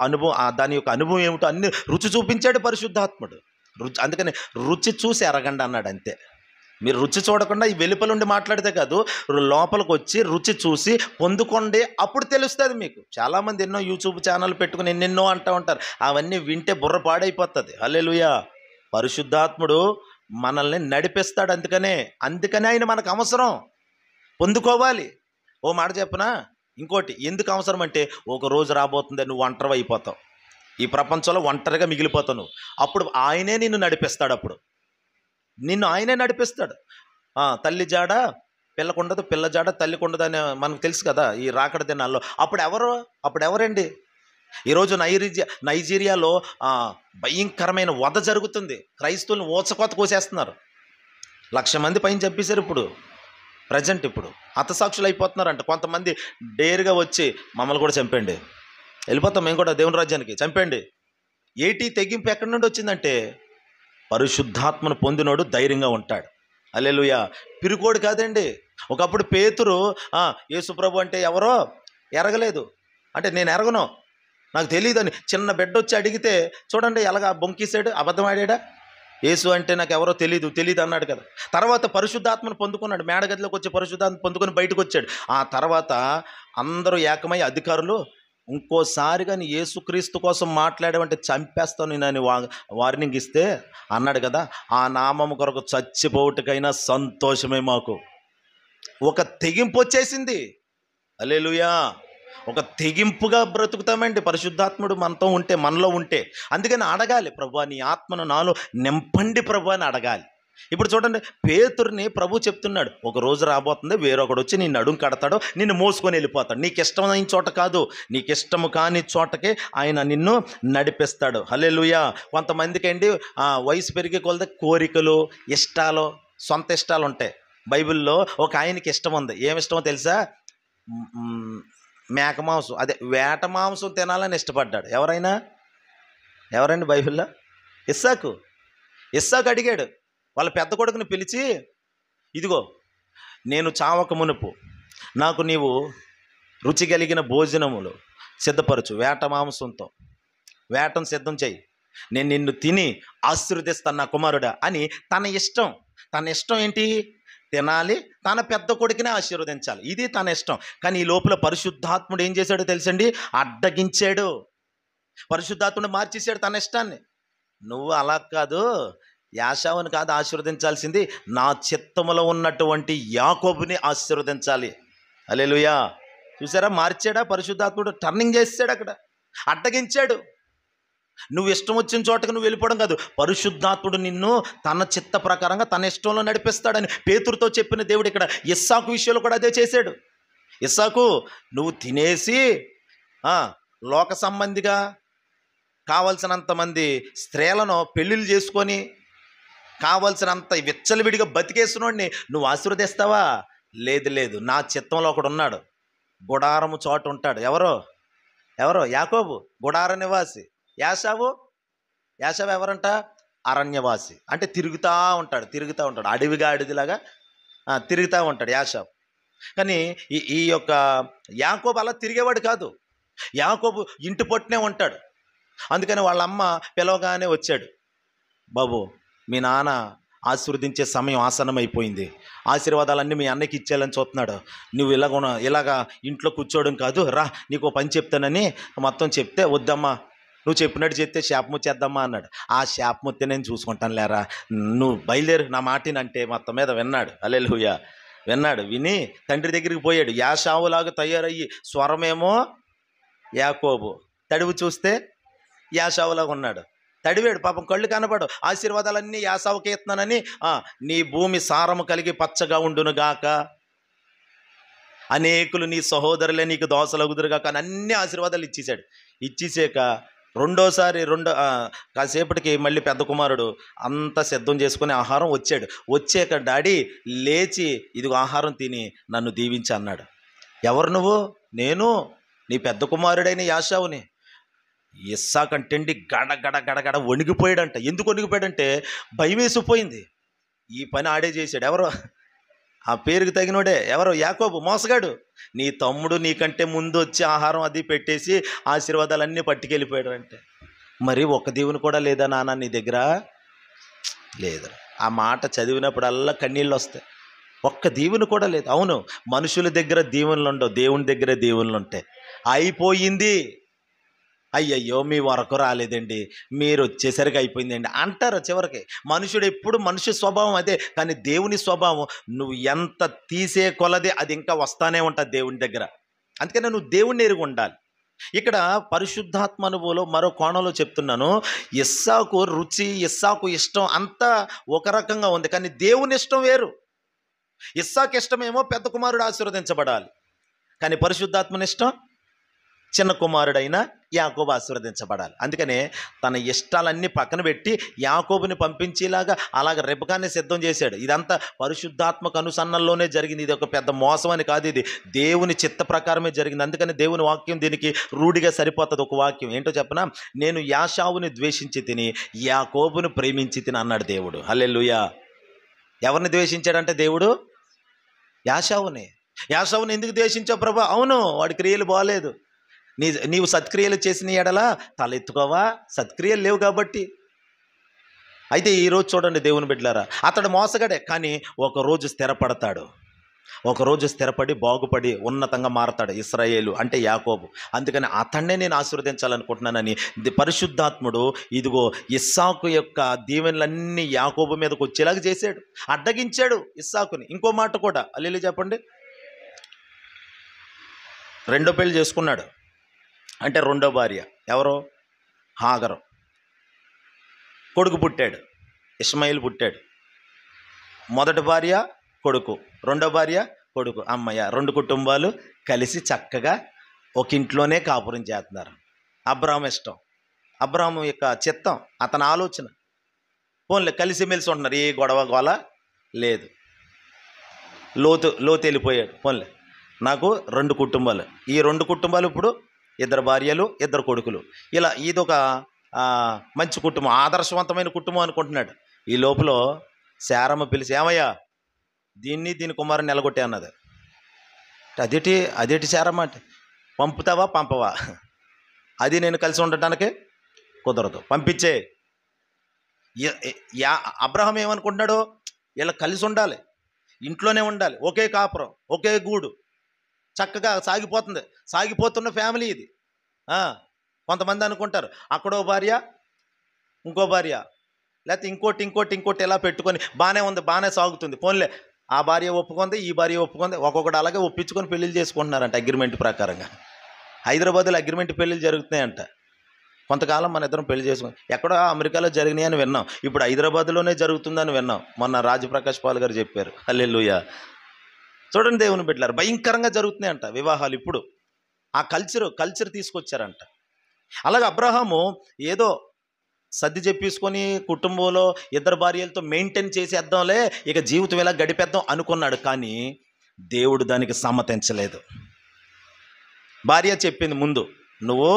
అనుభవం దాని యొక్క అనుభవం ఏమిటో అన్ని రుచి చూపించాడు పరిశుద్ధాత్ముడు. అందుకని రుచి చూసి ఎరగండి అన్నాడు. అంతే. మీరు రుచి చూడకుండా ఈ వెలుపల ఉండి మాట్లాడితే కాదు, లోపలికి వచ్చి రుచి చూసి పొందుకోండి, అప్పుడు తెలుస్తుంది మీకు. చాలామంది ఎన్నో యూట్యూబ్ ఛానల్ పెట్టుకుని ఎన్నెన్నో అంటూ ఉంటారు. అవన్నీ వింటే బుర్ర పాడైపోతుంది. హల్లెలూయా. పరిశుద్ధాత్ముడు మనల్ని నడిపిస్తాడు. అందుకనే ఆయన మనకు అవసరం. పొందుకోవాలి. ఓ మాట చెప్పనా, ఇంకోటి ఎందుకు అవసరం అంటే, ఒక రోజు రాబోతుంది నువ్వు ఒంటరి అయిపోతావు, ఈ ప్రపంచంలో ఒంటరిగా మిగిలిపోతావు నువ్వు. అప్పుడు ఆయనే నిన్ను నడిపిస్తాడు. అప్పుడు నిన్ను ఆయనే నడిపిస్తాడు. తల్లి జాడ పిల్లకుండదు, పిల్ల జాడ తల్లికుండదు అని మనకు తెలుసు కదా ఈ రాకడ దినాల్లో. అప్పుడు ఎవరండి? ఈరోజు నైజీరియాలో భయంకరమైన వధ జరుగుతుంది. క్రైస్తవులను ఊచకోత కోసేస్తున్నారు. 1,00,000 మంది పైన చంపేశారు. ఇప్పుడు హతసాక్షులు అయిపోతున్నారంట. కొంతమంది డేరుగా వచ్చి మమ్మల్ని కూడా చంపండి, వెళ్ళిపోతాం మేము కూడా దేవుని రాజ్యానికి, చంపండి. తెగింపు ఎక్కడి నుండి వచ్చిందంటే, పరిశుద్ధాత్మను పొందినోడు ధైర్యంగా ఉంటాడు. హల్లెలూయా. పిరుకోడు కాదండి. ఒకప్పుడు పేతురు యేసుప్రభు అంటే ఎవరో ఎరగలేదు, అంటే నేను ఎరగను, నాకు తెలియదని చిన్న బిడ్డ వచ్చి అడిగితే చూడండి ఎలాగా బొంకిసాడు, అబద్ధం ఆడాడా. యేసు అంటే నాకు ఎవరో తెలియదు అన్నాడు కదా. తర్వాత పరిశుద్ధాత్మను పొందుకున్నాడు. మేడగదిలోకి వచ్చి పరిశుద్ధాత్మ పొందుకొని బయటకు వచ్చాడు. ఆ తర్వాత అందరూ ఏకమై అధికారులు, ఇంకోసారి కానీ యేసుక్రీస్తు కోసం మాట్లాడేవంటే చంపేస్తాను నేను వార్నింగ్ ఇస్తే అన్నాడు కదా. ఆ నామము కొరకు చచ్చిపోవటకైనా సంతోషమే మాకు. ఒక తెగింపు వచ్చేసింది. హల్లెలూయా. ఒక తెగింపుగా బ్రతుకుతామండి పరిశుద్ధాత్ముడు మనలో ఉంటే. అందుకని అడగాలి, ప్రభువా నీ ఆత్మను నాలో నింపండి ప్రభువా అని అడగాలి. ఇప్పుడు చూడండి, పేతురుని ప్రభు చెప్తున్నాడు, ఒక రోజు రాబోతుంది వేరొకడు వచ్చి నీ నడుం కడతాడు, నిన్ను మోసుకొని వెళ్ళిపోతాడు. నీకు ఇష్టమైన చోట కాదు, నీకు ఇష్టము కాని చోటకే ఆయన నిన్ను నడిపిస్తాడు. హల్లెలూయా. కొంతమందికి అండి వయసు పెరిగే కొలది కోరికలు, ఇష్టాలు, సొంత ఇష్టాలు ఉంటాయి. బైబిల్లో ఒక ఆయనకి ఇష్టం ఉంది. ఏమి ఇష్టమో తెలుసా? మేక మాంసం, అదే వేట మాంసం తినాలని ఇష్టపడ్డాడు. ఎవరండి బైబిల్లో? ఇస్సాకు అడిగాడు వాళ్ళ పెద్ద కొడుకుని పిలిచి, ఇదిగో నేను చావక మునుపు నాకు నీవు రుచి కలిగిన భోజనములు సిద్ధపరచు, వేటను సిద్ధం చేయి, నేను నిన్ను తిని ఆశీర్వదిస్తాను నా కుమారుడా అని. తన ఇష్టం ఏంటి? తినాలి, తన పెద్ద కొడుకునే ఆశీర్వదించాలి. ఇది తన ఇష్టం. కానీ ఈ లోపల పరిశుద్ధాత్ముడు ఏం చేశాడో తెలుసండి? అడ్డగించాడు. పరిశుద్ధాత్ముడు మార్చేశాడు తన ఇష్టాన్ని. నువ్వు అలా కాదు, యాషావుని కాదు ఆశీర్వదించాల్సింది, నా చిత్తములో ఉన్నటువంటి యాకోబుని ఆశీర్వదించాలి. హల్లెలూయా. చూసారా, మార్చాడా పరిశుద్ధాత్ముడు? టర్నింగ్ చేసాడు, అక్కడ అడ్డగించాడు. నువ్వు ఇష్టం వచ్చిన చోటకు నువ్వు వెళ్ళిపోవడం కాదు, పరిశుద్ధాత్ముడు నిన్ను తన చిత్త ప్రకారంగా తన ఇష్టంలో నడిపిస్తాడని పేతురుతో చెప్పిన దేవుడు ఇక్కడ ఇస్సాకు విషయంలో కూడా అదే చేశాడు. ఇస్సాకు, నువ్వు తినేసి లోక సంబంధిగా కావలసినంత మంది స్త్రీలను పెళ్ళిళ్ళు చేసుకొని కావలసినంత విచ్చలవిడిగా బతికేసినోడిని నువ్వు ఆశీర్వదిస్తావా? లేదు, నా చిత్తంలో ఒకడు ఉన్నాడు, గుడారము చోటు ఉంటాడు. ఎవరో యాకోబు గుడార నివాసి. యాషావు ఎవరంట? అరణ్యవాసి. అంటే తిరుగుతూ ఉంటాడు, అడవిగా అడవిలాగా తిరుగుతూ ఉంటాడు యాషావు. కానీ ఈ యొక్క యాకోబు అలా తిరిగేవాడు కాదు. యాకోబు ఇంటి పట్టునే ఉంటాడు. అందుకని వాళ్ళ అమ్మ పిలవగానే వచ్చాడు. బాబు, మీ నాన్న ఆశీర్వదించే సమయం ఆసన్నమైపోయింది, ఆశీర్వాదాలన్నీ మీ అన్నకి ఇచ్చేయాలని చూస్తున్నాడు, నువ్వు ఇలాగా ఇంట్లో కూర్చోవడం కాదు, రా నీకు పని చెప్తానని మొత్తం చెప్తే, వద్దమ్మా నువ్వు చెప్పినట్టు చెప్తే శాపముత్తి చేద్దామా అన్నాడు. ఆ శాపముత్తి నేను చూసుకుంటాను లేరా, నువ్వు బయలుదేరు నా మాటినంటే మొత్తం మీద విన్నాడు. హల్లెలూయా. విన్నాడు. విని తండ్రి దగ్గరికి పోయాడు. యాషావులాగా తయారయ్యి స్వరమేమో యాకోబు, తడివి చూస్తే యాషావులాగా ఉన్నాడు. తడివాడు పాపం, కళ్ళు కనపడు. ఆశీర్వాదాలన్నీ యాసావుకి ఇస్తున్నానని, నీ భూమి సారము కలిగి పచ్చగా ఉండునుగాక, అనేకులు నీ సహోదరులే నీకు దోసలగుదురుగాక అని అన్ని ఆశీర్వాదాలు ఇచ్చేసాడు. ఇచ్చేసాక కాసేపటికి మళ్ళీ పెద్ద కుమారుడు అంతా సిద్ధం చేసుకుని ఆహారం వచ్చాడు. వచ్చాక డాడీ లేచి ఇదిగో ఆహారం తిని నన్ను దీవించి అన్నాడు. ఎవరు నువ్వు? నేను నీ పెద్ద కుమారుడైన యాషావుని. ఇస్సాకంటండి గడ వణిగిపోయాడంట. ఎందుకు వణిగిపోయాడంటే భయం వేసిపోయింది. ఈ పని ఆడే చేశాడు. ఎవరో ఆ పేరుకి తగినోడే. ఎవరో? యాకోబు, మోసగాడు. నీ తమ్ముడు నీకంటే ముందు వచ్చి ఆహారం అది పెట్టేసి ఆశీర్వాదాలన్నీ పట్టుకెళ్ళిపోయాడు అంటే, మరి ఒక దీవెన కూడా లేదా నాన్న నీ దగ్గర? లేదు. ఆ మాట చదివినప్పుడల్లా కన్నీళ్ళు వస్తాయి. ఒక్క దీవెన కూడా లేదు. అవును, మనుషుల దగ్గర దీవెనలు ఉండవు, దేవుని దగ్గర దీవెనలు ఉంటాయి. అయిపోయింది, అయ్యయ్యో మీ వరకు రాలేదండి, మీరు వచ్చేసరికి అయిపోయిందండి అంటారు చివరికి. మనుషుడు ఎప్పుడు మనిషి స్వభావం అదే. కానీ దేవుని స్వభావం నువ్వు ఎంత తీసే కొలది అది ఇంకా వస్తానే ఉంటుంది దేవుని దగ్గర. అందుకని నువ్వు దేవుణ్ణి ఎరుగు ఉండాలి. ఇక్కడ పరిశుద్ధాత్మ అనుభవంలో మరో కోణంలో చెప్తున్నాను. ఇస్సాకు రుచి, ఇస్సాకు ఇష్టం అంతా ఒక రకంగా ఉంది, కానీ దేవుని ఇష్టం వేరు. ఇస్సాకు ఇష్టమేమో పెద్ద కుమారుడు ఆశీర్వదించబడాలి, కానీ పరిశుద్ధాత్మని ఇష్టం చిన్న కుమారుడైన యాకోబు ఆశీర్వదించబడాలి. అందుకనే తన ఇష్టాలన్నీ పక్కన పెట్టి యాకోబుని పంపించేలాగా అలాగ రెబకాన్ని సిద్ధం చేశాడు. ఇదంతా పరిశుద్ధాత్మక అనుసన్నల్లోనే జరిగింది. ఇది ఒక పెద్ద మోసం అని కాదు, ఇది దేవుని చిత్త ప్రకారమే జరిగింది. అందుకని దేవుని వాక్యం దీనికి రూఢిగా సరిపోతుంది. ఒక వాక్యం ఏంటో చెప్పనా? నేను యాషావుని ద్వేషించి తిని యాకోబుని ప్రేమించి తిని అన్నాడు దేవుడు. హల్లెలూయా. ఎవరిని ద్వేషించాడంటే దేవుడు? యాషావుని. యాషావుని ఎందుకు ద్వేషించావు ప్రభా? అవును, వాడి క్రియలు బాగలేదు. నీవు సత్క్రియలు చేసిన ఎడల తలెత్తుకోవా? సత్క్రియలు లేవు కాబట్టి. అయితే ఈరోజు చూడండి దేవుని బిడ్డలారా, అతడు మోసగాడే, కానీ ఒకరోజు స్థిరపడతాడు. ఒకరోజు స్థిరపడి బాగుపడి ఉన్నతంగా మారతాడు ఇశ్రాయేలు అంటే యాకోబు. అందుకని అతన్నే నేను ఆశీర్వదించాలనుకుంటున్నానని పరిశుద్ధాత్ముడు ఇదిగో ఇస్సాకు యొక్క దీవెనలన్నీ యాకోబు మీదకి వచ్చేలాగా చేశాడు, అడ్డగించాడు ఇస్సాకుని. ఇంకో మాట కూడా హల్లెలూయా చెప్పండి. రెండో పెళ్లి చేసుకున్నాడు. అంటే రెండో భార్య ఎవరో? హాగరు. కొడుకు పుట్టాడు, ఇష్మాయిల్ పుట్టాడు. మొదటి భార్య కొడుకు, రెండో భార్య కొడుకు. అమ్మయ్య, రెండు కుటుంబాలు కలిసి చక్కగా ఒక ఇంట్లోనే కాపురం చేస్తున్నారు. అబ్రాహాము ఇష్టం, అబ్రాహాము యొక్క చిత్తం, అతని ఆలోచన. పోన్లే కలిసిమెలిసి ఉంటున్నారు, ఏ గొడవ గోల లేదు. లోతు వెళ్ళిపోయాడు. పోన్లే, నాకు రెండు కుటుంబాలు, ఈ రెండు కుటుంబాలు ఇప్పుడు ఇద్దరు భార్యలు ఇద్దరు కొడుకులు. ఇలా ఇదొక మంచి కుటుంబం, ఆదర్శవంతమైన కుటుంబం అనుకుంటున్నాడు. ఈ లోపల శారమ్మ పిలిచి, ఏమయ్యా దీని కుమారుని నిలగొట్టే అన్నది. అదేటి శారమ్మ అంటే, పంపుతావా పంపవా? అది నేను కలిసి ఉండటానికి కుదరదు, పంపించే. అబ్రహాం ఏమనుకుంటున్నాడు? ఇలా కలిసి ఉండాలి, ఇంట్లోనే ఉండాలి, ఒకే కాపురం, ఒకే గూడు, చక్కగా సాగిపోతున్న ఫ్యామిలీ ఇది. కొంతమంది అనుకుంటారు అక్కడో భార్య ఇంకో భార్య లేకపోతే ఇంకోటి ఇలా పెట్టుకొని బాగానే ఉంది, బాగానే సాగుతుంది. పోన్లే, ఆ భార్య ఒప్పుకుంది, ఈ భార్య ఒప్పుకుంది, ఒక్కొక్కటి అలాగే ఒప్పించుకొని పెళ్ళిళ్ళు చేసుకుంటున్నారంట అగ్రిమెంట్ ప్రకారంగా. హైదరాబాద్లో అగ్రిమెంట్ పెళ్ళిళ్ళు జరుగుతున్నాయంట. కొంతకాలం మన ఇద్దరం పెళ్లి చేసుకుని ఎక్కడో అమెరికాలో జరిగినాయి అని విన్నాం, ఇప్పుడు హైదరాబాద్లోనే జరుగుతుందని విన్నాం. మొన్న రాజప్రకాష్ పాల్ గారు చెప్పారు. హల్లెలూయా. చూడండి దేవుని బిడ్డలారా, భయంకరంగా జరుగుతున్నాయంట వివాహాలు ఇప్పుడు. ఆ కల్చర్ తీసుకొచ్చారంట. అలాగే అబ్రహాము ఏదో సర్ది చెప్పేసుకొని కుటుంబంలో ఇద్దరు భార్యలతో మెయింటైన్ చేసేద్దాంలే, ఇక జీవితం ఇలా గడిపేద్దాం అనుకున్నాడు. కానీ దేవుడు దానికి సమ్మతించలేదు. భార్య చెప్పింది ముందు, నువ్వు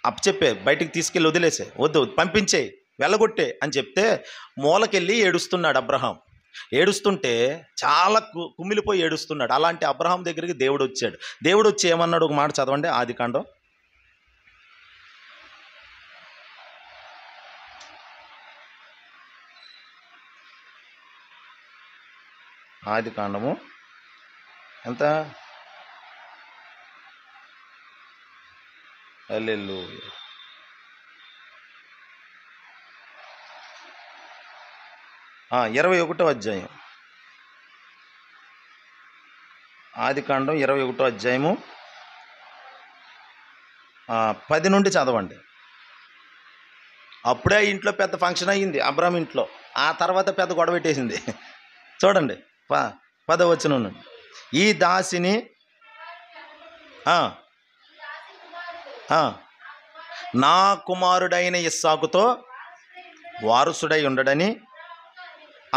అప్పచెప్పే, బయటికి తీసుకెళ్ళి వదిలేసే, వద్దు పంపించే, వెళ్ళగొట్టే అని చెప్తే మూలకెళ్ళి ఏడుస్తున్నాడు అబ్రహాం. ఏడుస్తుంటే చాలా కుమిలిపోయి ఏడుస్తున్నాడు. అలాంటి అబ్రహాం దగ్గరికి దేవుడు వచ్చాడు. దేవుడు వచ్చి ఏమన్నాడు? ఒక మాట చదవండి, ఆదికాండం ఆది కాండము ఎంత? హల్లెలూయా. 21వ అధ్యాయం. ఆది కాండం 21వ అధ్యాయము 10 నుండి చదవండి. అప్పుడే ఇంట్లో పెద్ద ఫంక్షన్ అయ్యింది అబ్రాహాం ఇంట్లో. ఆ తర్వాత పెద్ద గొడవ పెట్టేసింది. చూడండి 10వ వచనం నుండి. ఈ దాసిని నా కుమారుడైన ఇస్సాకుతో వారసుడై ఉండడని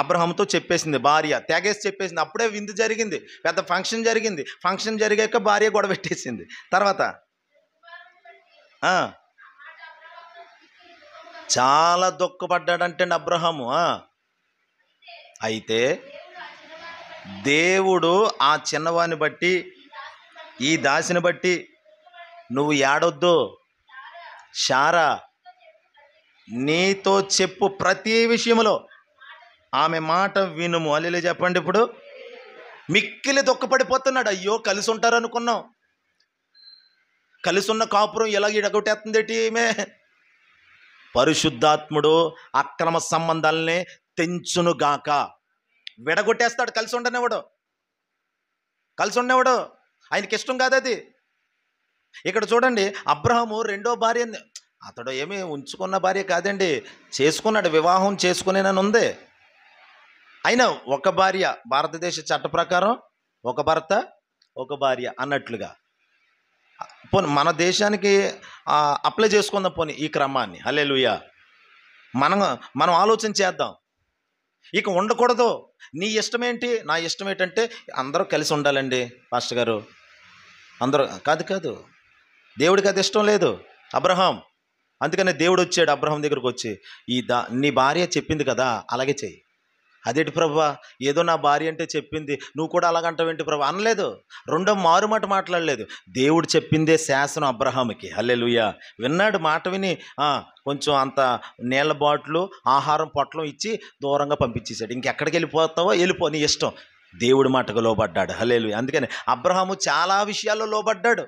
అబ్రహాముతో చెప్పేసింది భార్య. తెగేసి చెప్పేసింది. అప్పుడే విందు జరిగింది, పెద్ద ఫంక్షన్ జరిగింది. ఫంక్షన్ జరిగాక భార్య గొడవ పెట్టేసింది. తర్వాత చాలా దుఃఖపడ్డాడంటే అబ్రహాము. అయితే దేవుడు ఆ చిన్నవాని బట్టి, ఈ దాసిని బట్టి, నువ్వు ఏడొద్దు శారా, నీతో చెప్పు ప్రతి విషయంలో ఆమె మాట వినుము. అల్లెలూయా చెప్పండి. ఇప్పుడు మిక్కిలి దుఃఖపడిపోతున్నాడు. అయ్యో కలిసి ఉంటారనుకున్నాం, కలిసి ఉన్న కాపురం ఇలా ఇడగొట్టేస్తుందేటి ఈమె. పరిశుద్ధాత్ముడు అక్రమ సంబంధాలని తెంచునుగాక. విడగొట్టేస్తాడు. కలిసి ఉండనివాడు, కలిసి ఉండేవాడు. ఆయనకి ఇష్టం కాదు అది. ఇక్కడ చూడండి, అబ్రహాము రెండో భార్య, అతడు ఏమి ఉంచుకున్న భార్య కాదండి, చేసుకున్నాడు, వివాహం చేసుకునేనని ఉంది. అయినా ఒక భార్య, భారతదేశ చట్ట ప్రకారం ఒక భర్త ఒక భార్య అన్నట్లుగా. పోనీ మన దేశానికి అప్లై చేసుకుందాం పోనీ ఈ క్రమాన్ని. హల్లెలూయా. మనం ఆలోచన చేద్దాం. ఇక ఉండకూడదు. నీ ఇష్టమేంటి, నా ఇష్టం ఏంటంటే అందరూ కలిసి ఉండాలండి పాస్టర్ గారు, అందరూ కాదు. దేవుడికి అది ఇష్టం లేదు. అబ్రహాం, అందుకనే దేవుడు వచ్చాడు అబ్రహాం దగ్గరకు వచ్చి, నీ భార్య చెప్పింది కదా అలాగే చెయ్యి. అదేంటి ప్రభువా, ఏదో నా భార్య అంటే చెప్పింది, నువ్వు కూడా అలాగంటావేంటి ప్రభు అనలేదు. రెండో మారుమాట మాట్లాడలేదు. దేవుడు చెప్పిందే శాసనం అబ్రహాముకి. హల్లెలూయా. విన్నాడు, మాట విని కొంచెం అంత నీళ్ళ బాటిల్, ఆహారం పొట్లం ఇచ్చి దూరంగా పంపించేశాడు. ఇంకెక్కడికి వెళ్ళిపోతావో వెళ్ళిపో, నీ ఇష్టం. దేవుడి మాటకు లోబడ్డాడు. హల్లెలూయా. అందుకని అబ్రహాము చాలా విషయాల్లో లోబడ్డాడు.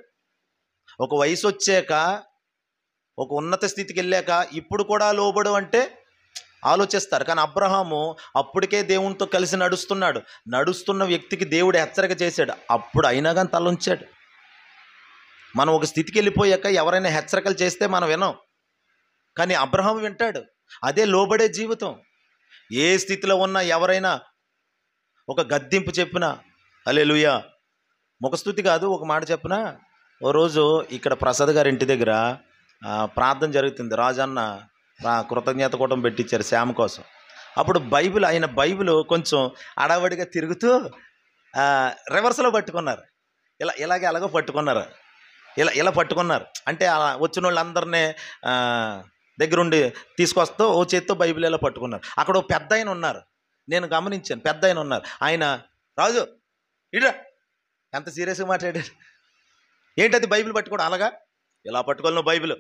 ఒక వయసు వచ్చాక, ఒక ఉన్నత స్థితికి వెళ్ళాక ఇప్పుడు కూడా లోబడు అంటే ఆలోచిస్తారు. కానీ అబ్రహాము అప్పటికే దేవునితో కలిసి నడుస్తున్న వ్యక్తికి దేవుడు హెచ్చరిక చేశాడు. అప్పుడు అయినా కానీ తలంచాడు. మనం ఒక స్థితికి వెళ్ళిపోయాక ఎవరైనా హెచ్చరికలు చేస్తే మనం వినం, కానీ అబ్రహాము వింటాడు. అదే లోబడే జీవితం. ఏ స్థితిలో ఉన్నా ఎవరైనా ఒక గద్దింపు చెప్పినా, హల్లెలూయా, ముఖస్తుతి కాదు, ఒక మాట చెప్పినా. ఓ రోజు ఇక్కడ ప్రసాద్ గారి ఇంటి దగ్గర ప్రార్థన జరుగుతుంది. రాజన్న కృతజ్ఞత కూటం పెట్టించారు శ్యామ కోసం. అప్పుడు ఆయన బైబిల్ కొంచెం అడావడిగా తిరుగుతూ రివర్స్లో పట్టుకున్నారు. ఎలాగో పట్టుకున్నారు. ఇలా పట్టుకున్నారు. అంటే వచ్చిన వాళ్ళందరినీ దగ్గరుండి తీసుకొస్తూ ఓ చేత్తో బైబిల్ ఇలా పట్టుకున్నారు. అక్కడ ఓ పెద్ద ఆయన ఉన్నారు, నేను గమనించాను. పెద్ద ఆయన ఉన్నారు. ఆయన, రాజు ఇట్రా, ఎంత సీరియస్గా మాట్లాడారు. ఏంటది బైబిల్ పట్టుకోవడం, అలాగా ఇలా పట్టుకోవాలి నువ్వు బైబిల్.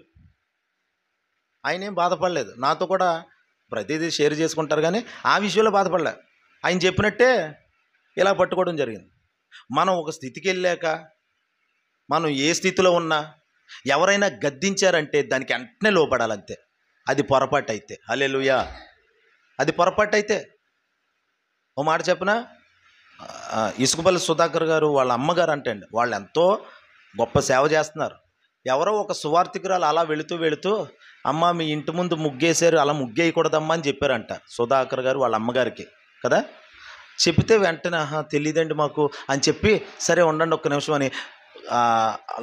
ఆయన ఏం బాధపడలేదు. నాతో కూడా ప్రతిదీ షేర్ చేసుకుంటారు, కానీ ఆ విషయంలో బాధపడలే. ఆయన చెప్పినట్టే ఇలా పట్టుకోవడం జరిగింది. మనం ఒక స్థితికి వెళ్ళాక, మనం ఏ స్థితిలో ఉన్నా ఎవరైనా గద్దించారంటే దానికి వెంటనే లోపడాలంతే. అది పొరపాటు అయితే. హల్లెలూయా. అది పొరపాటు అయితే. ఓ మాట చెప్పనా, ఇసుకపల్లి సుధాకర్ గారు వాళ్ళ అమ్మగారు అంటండి, వాళ్ళు ఎంతో గొప్ప సేవ చేస్తున్నారు. ఎవరో ఒక సువార్థికురాలు అలా వెళుతూ అమ్మ మీ ఇంటి ముందు ముగ్గేశారు, అలా ముగ్గేయకూడదమ్మా అని చెప్పారంట సుధాకర్ గారు వాళ్ళ అమ్మగారికి కదా. చెప్తే వెంటనే తెలియదండి మాకు అని చెప్పి, సరే ఉండండి ఒక్క నిమిషం అని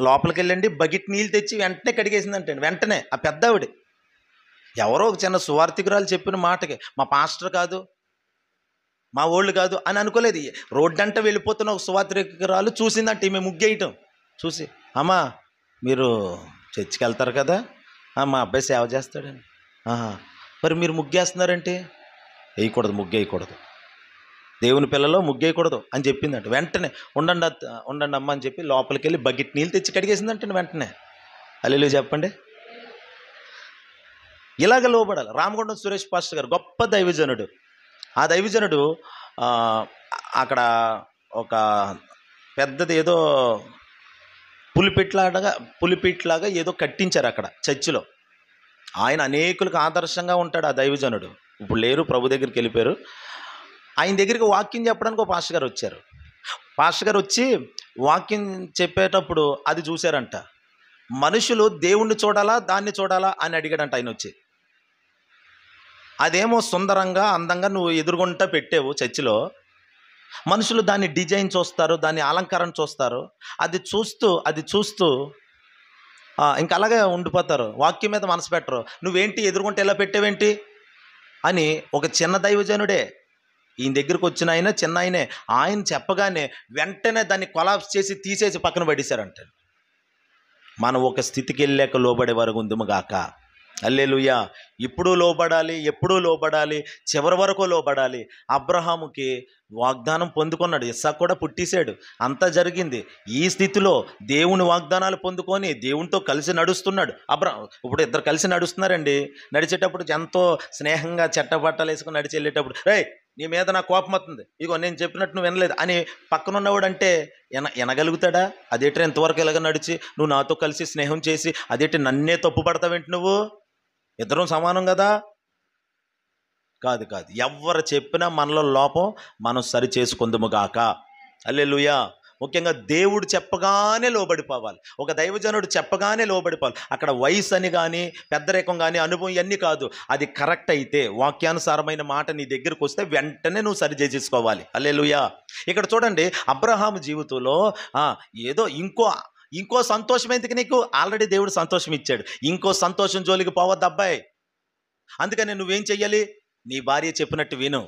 లోపలికి వెళ్ళండి, బకెట్ నీళ్ళు తెచ్చి వెంటనే కడిగేసిందంటండి. వెంటనే ఆ పెద్దవిడి ఎవరో ఒక చిన్న సువార్థికురాలు చెప్పిన మాటకి, మా పాస్టర్ కాదు, మా ఓళ్ళు కాదు అని అనుకోలేదు. రోడ్డంటే వెళ్ళిపోతున్న ఒక సువార్థికురాలు చూసిందంటే ఈమె ముగ్గేయటం చూసి, అమ్మా మీరు చర్చికి వెళ్తారు కదా, మా అబ్బాయి సేవ చేస్తాడండి, మరి మీరు ముగ్గేస్తున్నారంటే వేయకూడదు, ముగ్గేయకూడదు, దేవుని పిల్లలో ముగ్గేయకూడదు అని చెప్పిందంట. వెంటనే ఉండండి అమ్మ అని చెప్పి లోపలికి వెళ్ళి బకెట్ నీళ్ళు తెచ్చి కడిగేసిందంటే వెంటనే. హల్లెలూయా చెప్పండి. ఇలాగ లోబడాలి. రామగుండం సురేష్ పాస్టర్ గారు గొప్ప దైవజనుడు. ఆ దైవజనుడు ఆ, అక్కడ ఒక పెద్దది ఏదో పులిపిట్లాగా ఏదో కట్టించారు అక్కడ చర్చిలో. ఆయన అనేకులకు ఆదర్శంగా ఉంటాడు ఆ దైవజనుడు. ఇప్పుడు లేరు, ప్రభు దగ్గరికి వెళ్ళిపోయారు. ఆయన దగ్గరికి వాక్యం చెప్పడానికి ఒక పాస్టర్ గారు వచ్చారు. పాస్టర్ గారు వచ్చి వాక్యం చెప్పేటప్పుడు అది చూశారంట. మనుషులు దేవుణ్ణి చూడాలా దాన్ని చూడాలా అని అడిగాడంట ఆయన వచ్చి. అదేమో సుందరంగా అందంగా నువ్వు ఎదురుగుంటా పెట్టావు చర్చిలో, మనుషులు దాన్ని డిజైన్ చూస్తారు, దాన్ని అలంకరణ చూస్తారు. అది చూస్తూ ఇంక అలాగే ఉండిపోతారు, వాక్యం మీద మనసు పెట్టరు. నువ్వేంటి ఎదురుగుంటే ఎలా పెట్టావేంటి అని ఒక చిన్న దైవజనుడే, ఈయన దగ్గరికి వచ్చిన ఆయన చిన్న ఆయనే, ఆయన చెప్పగానే వెంటనే దాన్ని కొలాప్స్ చేసి తీసేసి పక్కన పడేశారంట. మనం ఒక స్థితికి వెళ్ళాక లోబడే వరకు ఉందుముగాక. హల్లెలూయా. ఇప్పుడు లోబడాలి, ఎప్పుడూ లోబడాలి, చివరి వరకు లోబడాలి. అబ్రహాముకి వాగ్దానం పొందుకున్నాడు, ఇస్సాకు కూడా పుట్టేశాడు, అంతా జరిగింది. ఈ స్థితిలో దేవుని వాగ్దానాలు పొందుకొని దేవునితో కలిసి నడుస్తున్నాడు ఇప్పుడు ఇద్దరు కలిసి నడుస్తున్నారండి. నడిచేటప్పుడు ఎంతో స్నేహంగా చెట్టబట్టలు వేసుకుని నడిచి వెళ్ళేటప్పుడు, రేయ్ నీ మీద నా కోపం వస్తుంది, ఇగో నేను చెప్పినట్టు నువ్వు వినలేదు అని పక్కనున్నవాడు అంటే వినగలుగుతాడా? అదేంటి ఎంతవరకు ఇలాగ నడిచి నువ్వు నాతో కలిసి స్నేహం చేసి అదేంటి నన్నే తప్పు పడతావేంటి? నువ్వు ఇద్దరం సమానం కదా? కాదు. ఎవరు చెప్పినా మనలో లోపం మనం సరి చేసుకుందుముగాక. హల్లెలూయా. ముఖ్యంగా దేవుడు చెప్పగానే లోబడిపోవాలి, ఒక దైవజనుడు చెప్పగానే లోబడిపోవాలి. అక్కడ వయసు అని కానీ పెద్దరికం కానీ అనుభవం ఇవన్నీ కాదు. అది కరెక్ట్ అయితే, వాక్యానుసారమైన మాట నీ దగ్గరకు వస్తే వెంటనే నువ్వు సరి చేసుకోవాలి. హల్లెలూయా. ఇక్కడ చూడండి, అబ్రహాము జీవితంలో ఏదో ఇంకో సంతోషం ఎందుకు నీకు? ఆల్రెడీ దేవుడు సంతోషం ఇచ్చాడు. ఇంకో సంతోషం జోలికి పోవద్దు అబ్బాయి. అందుకని నువ్వేం చెయ్యాలి? నీ భార్య చెప్పినట్టు విను.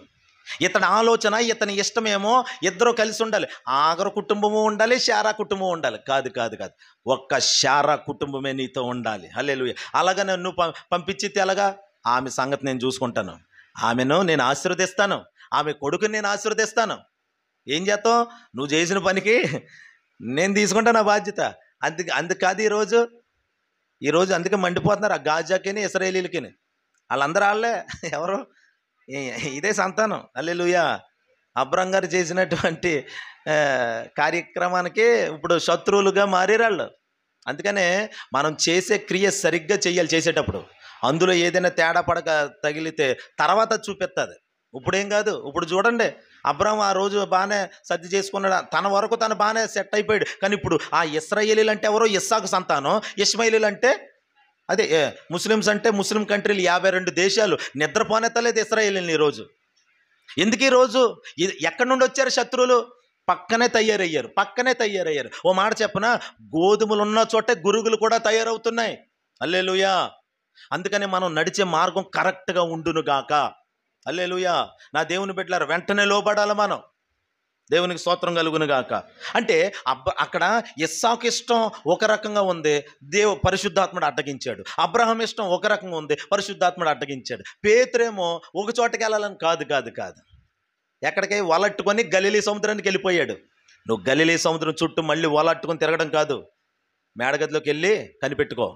ఇతని ఆలోచన, ఇతని ఇష్టమేమో ఇద్దరు కలిసి ఉండాలి. ఆగరు కుటుంబము ఉండాలి, శారా కుటుంబం ఉండాలి. కాదు. ఒక్క శారా కుటుంబమే నీతో ఉండాలి. హల్లెలూయా. అలాగా నన్ను పంపించితే అలాగా? ఆమె సంగతి నేను చూసుకుంటాను, ఆమెను నేను ఆశీర్వదిస్తాను, ఆమె కొడుకుని నేను ఆశీర్వదిస్తాను. ఏం చేస్తావు? నువ్వు చేసిన పనికి నేను తీసుకుంటాను నా బాధ్యత. అందుకాదు ఈరోజు అందుకే మండిపోతున్నారు ఆ గాజాకిని ఇశ్రాయేలీలకి. వాళ్ళందరూ వాళ్ళే. ఎవరు? ఇదే సంతానం. హల్లెలూయా. అబ్రహాం గారు చేసినటువంటి కార్యక్రమానికి ఇప్పుడు శత్రువులుగా మారేరాళ్ళు. అందుకనే మనం చేసే క్రియ సరిగ్గా చెయ్యాలి. చేసేటప్పుడు అందులో ఏదైనా తేడా పడక తగిలితే తర్వాత చూపిస్తుంది. ఇప్పుడేం కాదు. ఇప్పుడు చూడండి, అబ్రహాం ఆ రోజు బాగానే సర్ది చేసుకున్నాడు, తన వరకు తను బాగానే సెట్ అయిపోయాడు. కానీ ఇప్పుడు ఆ ఇశ్రాయేలీలు అంటే ఎవరో? ఇస్సాకు సంతానం. ఇష్మాయిలీలు అంటే అదే ముస్లిమ్స్ అంటే ముస్లిం కంట్రీలు 52 దేశాలు నిద్రపోనెత్తలేదు ఇశ్రాయేలీని ఈరోజు. ఎందుకు ఈరోజు? ఎక్కడి నుండి వచ్చారు శత్రువులు? పక్కనే తయారయ్యారు. ఓ మాట చెప్పనా, గోధుమలు ఉన్న చోటే గురుగులు కూడా తయారవుతున్నాయి. హల్లెలూయా. అందుకని మనం నడిచే మార్గం కరెక్ట్గా ఉండునుగాక. హల్లెలూయా. నా దేవుని బిడ్డలారా, వెంటనే లోబడాలి మనం. దేవునికి స్తోత్రం కలుగునుగాక. అంటే అక్కడ ఇస్సాకు ఇష్టం ఒక రకంగా ఉంది, పరిశుద్ధాత్ముడు అడ్డగించాడు. అబ్రహాం ఇష్టం ఒక రకంగా ఉంది, పరిశుద్ధాత్ముడు అడ్డగించాడు. పేతురేమో ఒక చోటకి వెళ్ళాలని కాదు. ఎక్కడికి? వలట్టుకొని గలిలీ సముద్రానికి వెళ్ళిపోయాడు. నువ్వు గలిలీ సముద్రం చుట్టూ మళ్ళీ వలట్టుకొని తిరగడం కాదు, మేడగదిలోకి వెళ్ళి కనిపెట్టుకో,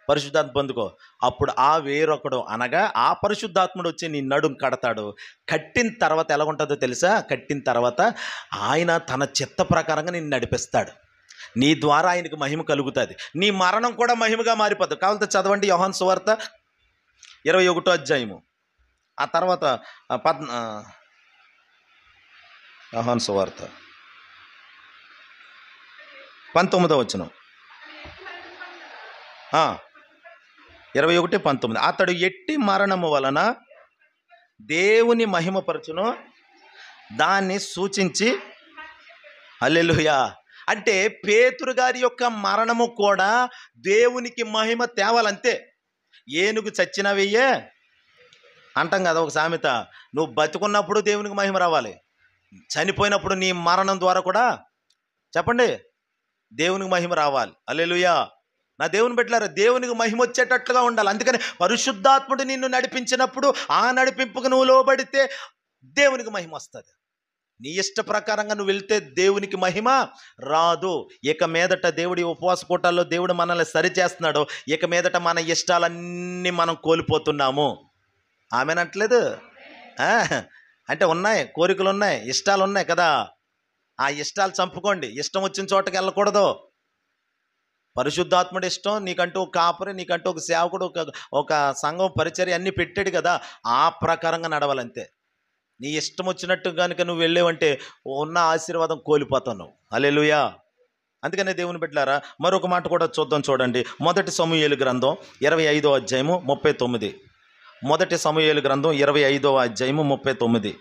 పరిశుద్ధాత్మ పొందుకో. అప్పుడు ఆ వేరొకడు అనగా ఆ పరిశుద్ధాత్ముడు వచ్చి నీ నడుం కడతాడు. కట్టిన తర్వాత ఎలా ఉంటుందో తెలుసా? కట్టిన తర్వాత ఆయన తన చిత్త ప్రకారంగా నిన్ను నడిపిస్తాడు. నీ ద్వారా ఆయనకు మహిమ కలుగుతుంది. నీ మరణం కూడా మహిమగా మారిపోతుంది. కావాలంటే చదవండి యోహాను సువార్త 21వ అధ్యాయము. ఆ తర్వాత యోహాను సువార్త 19వ వచనం. 21:19. అతడు ఎట్టి మరణము వలన దేవుని మహిమపరచును దాన్ని సూచించి. హల్లెలూయా. అంటే పేతురు గారి యొక్క మరణము కూడా దేవునికి మహిమ తేవాలంతే. ఏనుగు చచ్చిన వెయ్యే అంటాం కదా ఒక సామెత. నువ్వు బతుకున్నప్పుడు దేవునికి మహిమ రావాలి, చనిపోయినప్పుడు నీ మరణం ద్వారా కూడా చెప్పండి దేవునికి మహిమ రావాలి. హల్లెలూయా. నా దేవుని బిడ్డలారా, దేవునికి మహిమ వచ్చేటట్లుగా ఉండాలి. అందుకని పరిశుద్ధాత్ముడు నిన్ను నడిపించినప్పుడు ఆ నడిపింపుకు నువ్వు లోబడితే దేవునికి మహిమ వస్తుంది. నీ ఇష్ట ప్రకారంగా నువ్వు వెళ్తే దేవునికి మహిమ రాదు. ఇక మీదట దేవుడి ఉపవాస కూటాల్లో దేవుడు మనల్ని సరిచేస్తున్నాడు. ఇక మీదట మన ఇష్టాలన్నీ మనం కోల్పోతున్నాము. ఆమెనంటలేదు. అంటే ఉన్నాయి, కోరికలు ఉన్నాయి, ఇష్టాలు ఉన్నాయి కదా. ఆ ఇష్టాలు చంపుకోండి. ఇష్టం వచ్చిన చోటకి వెళ్ళకూడదు. పరిశుద్ధాత్ముడు ఇష్టం, నీకంటూ ఒక కాపరి, నీకంటూ ఒక సేవకుడు, ఒక సంఘం పరిచర్య అన్నీ పెట్టాడు కదా. ఆ ప్రకారంగా నడవాలంతే. నీ ఇష్టం వచ్చినట్టు కనుక నువ్వు వెళ్ళేవంటే ఉన్న ఆశీర్వాదం కోల్పోతావు నువ్వు. హల్లెలూయా. అందుకనే దేవుని బిడ్డలారా, మరొక మాట కూడా చూద్దాం. చూడండి, మొదటి సమూయేలు గ్రంథం 25వ అధ్యాయము 39. మొదటి సమూయేలు గ్రంథం 25వ అధ్యాయము 39.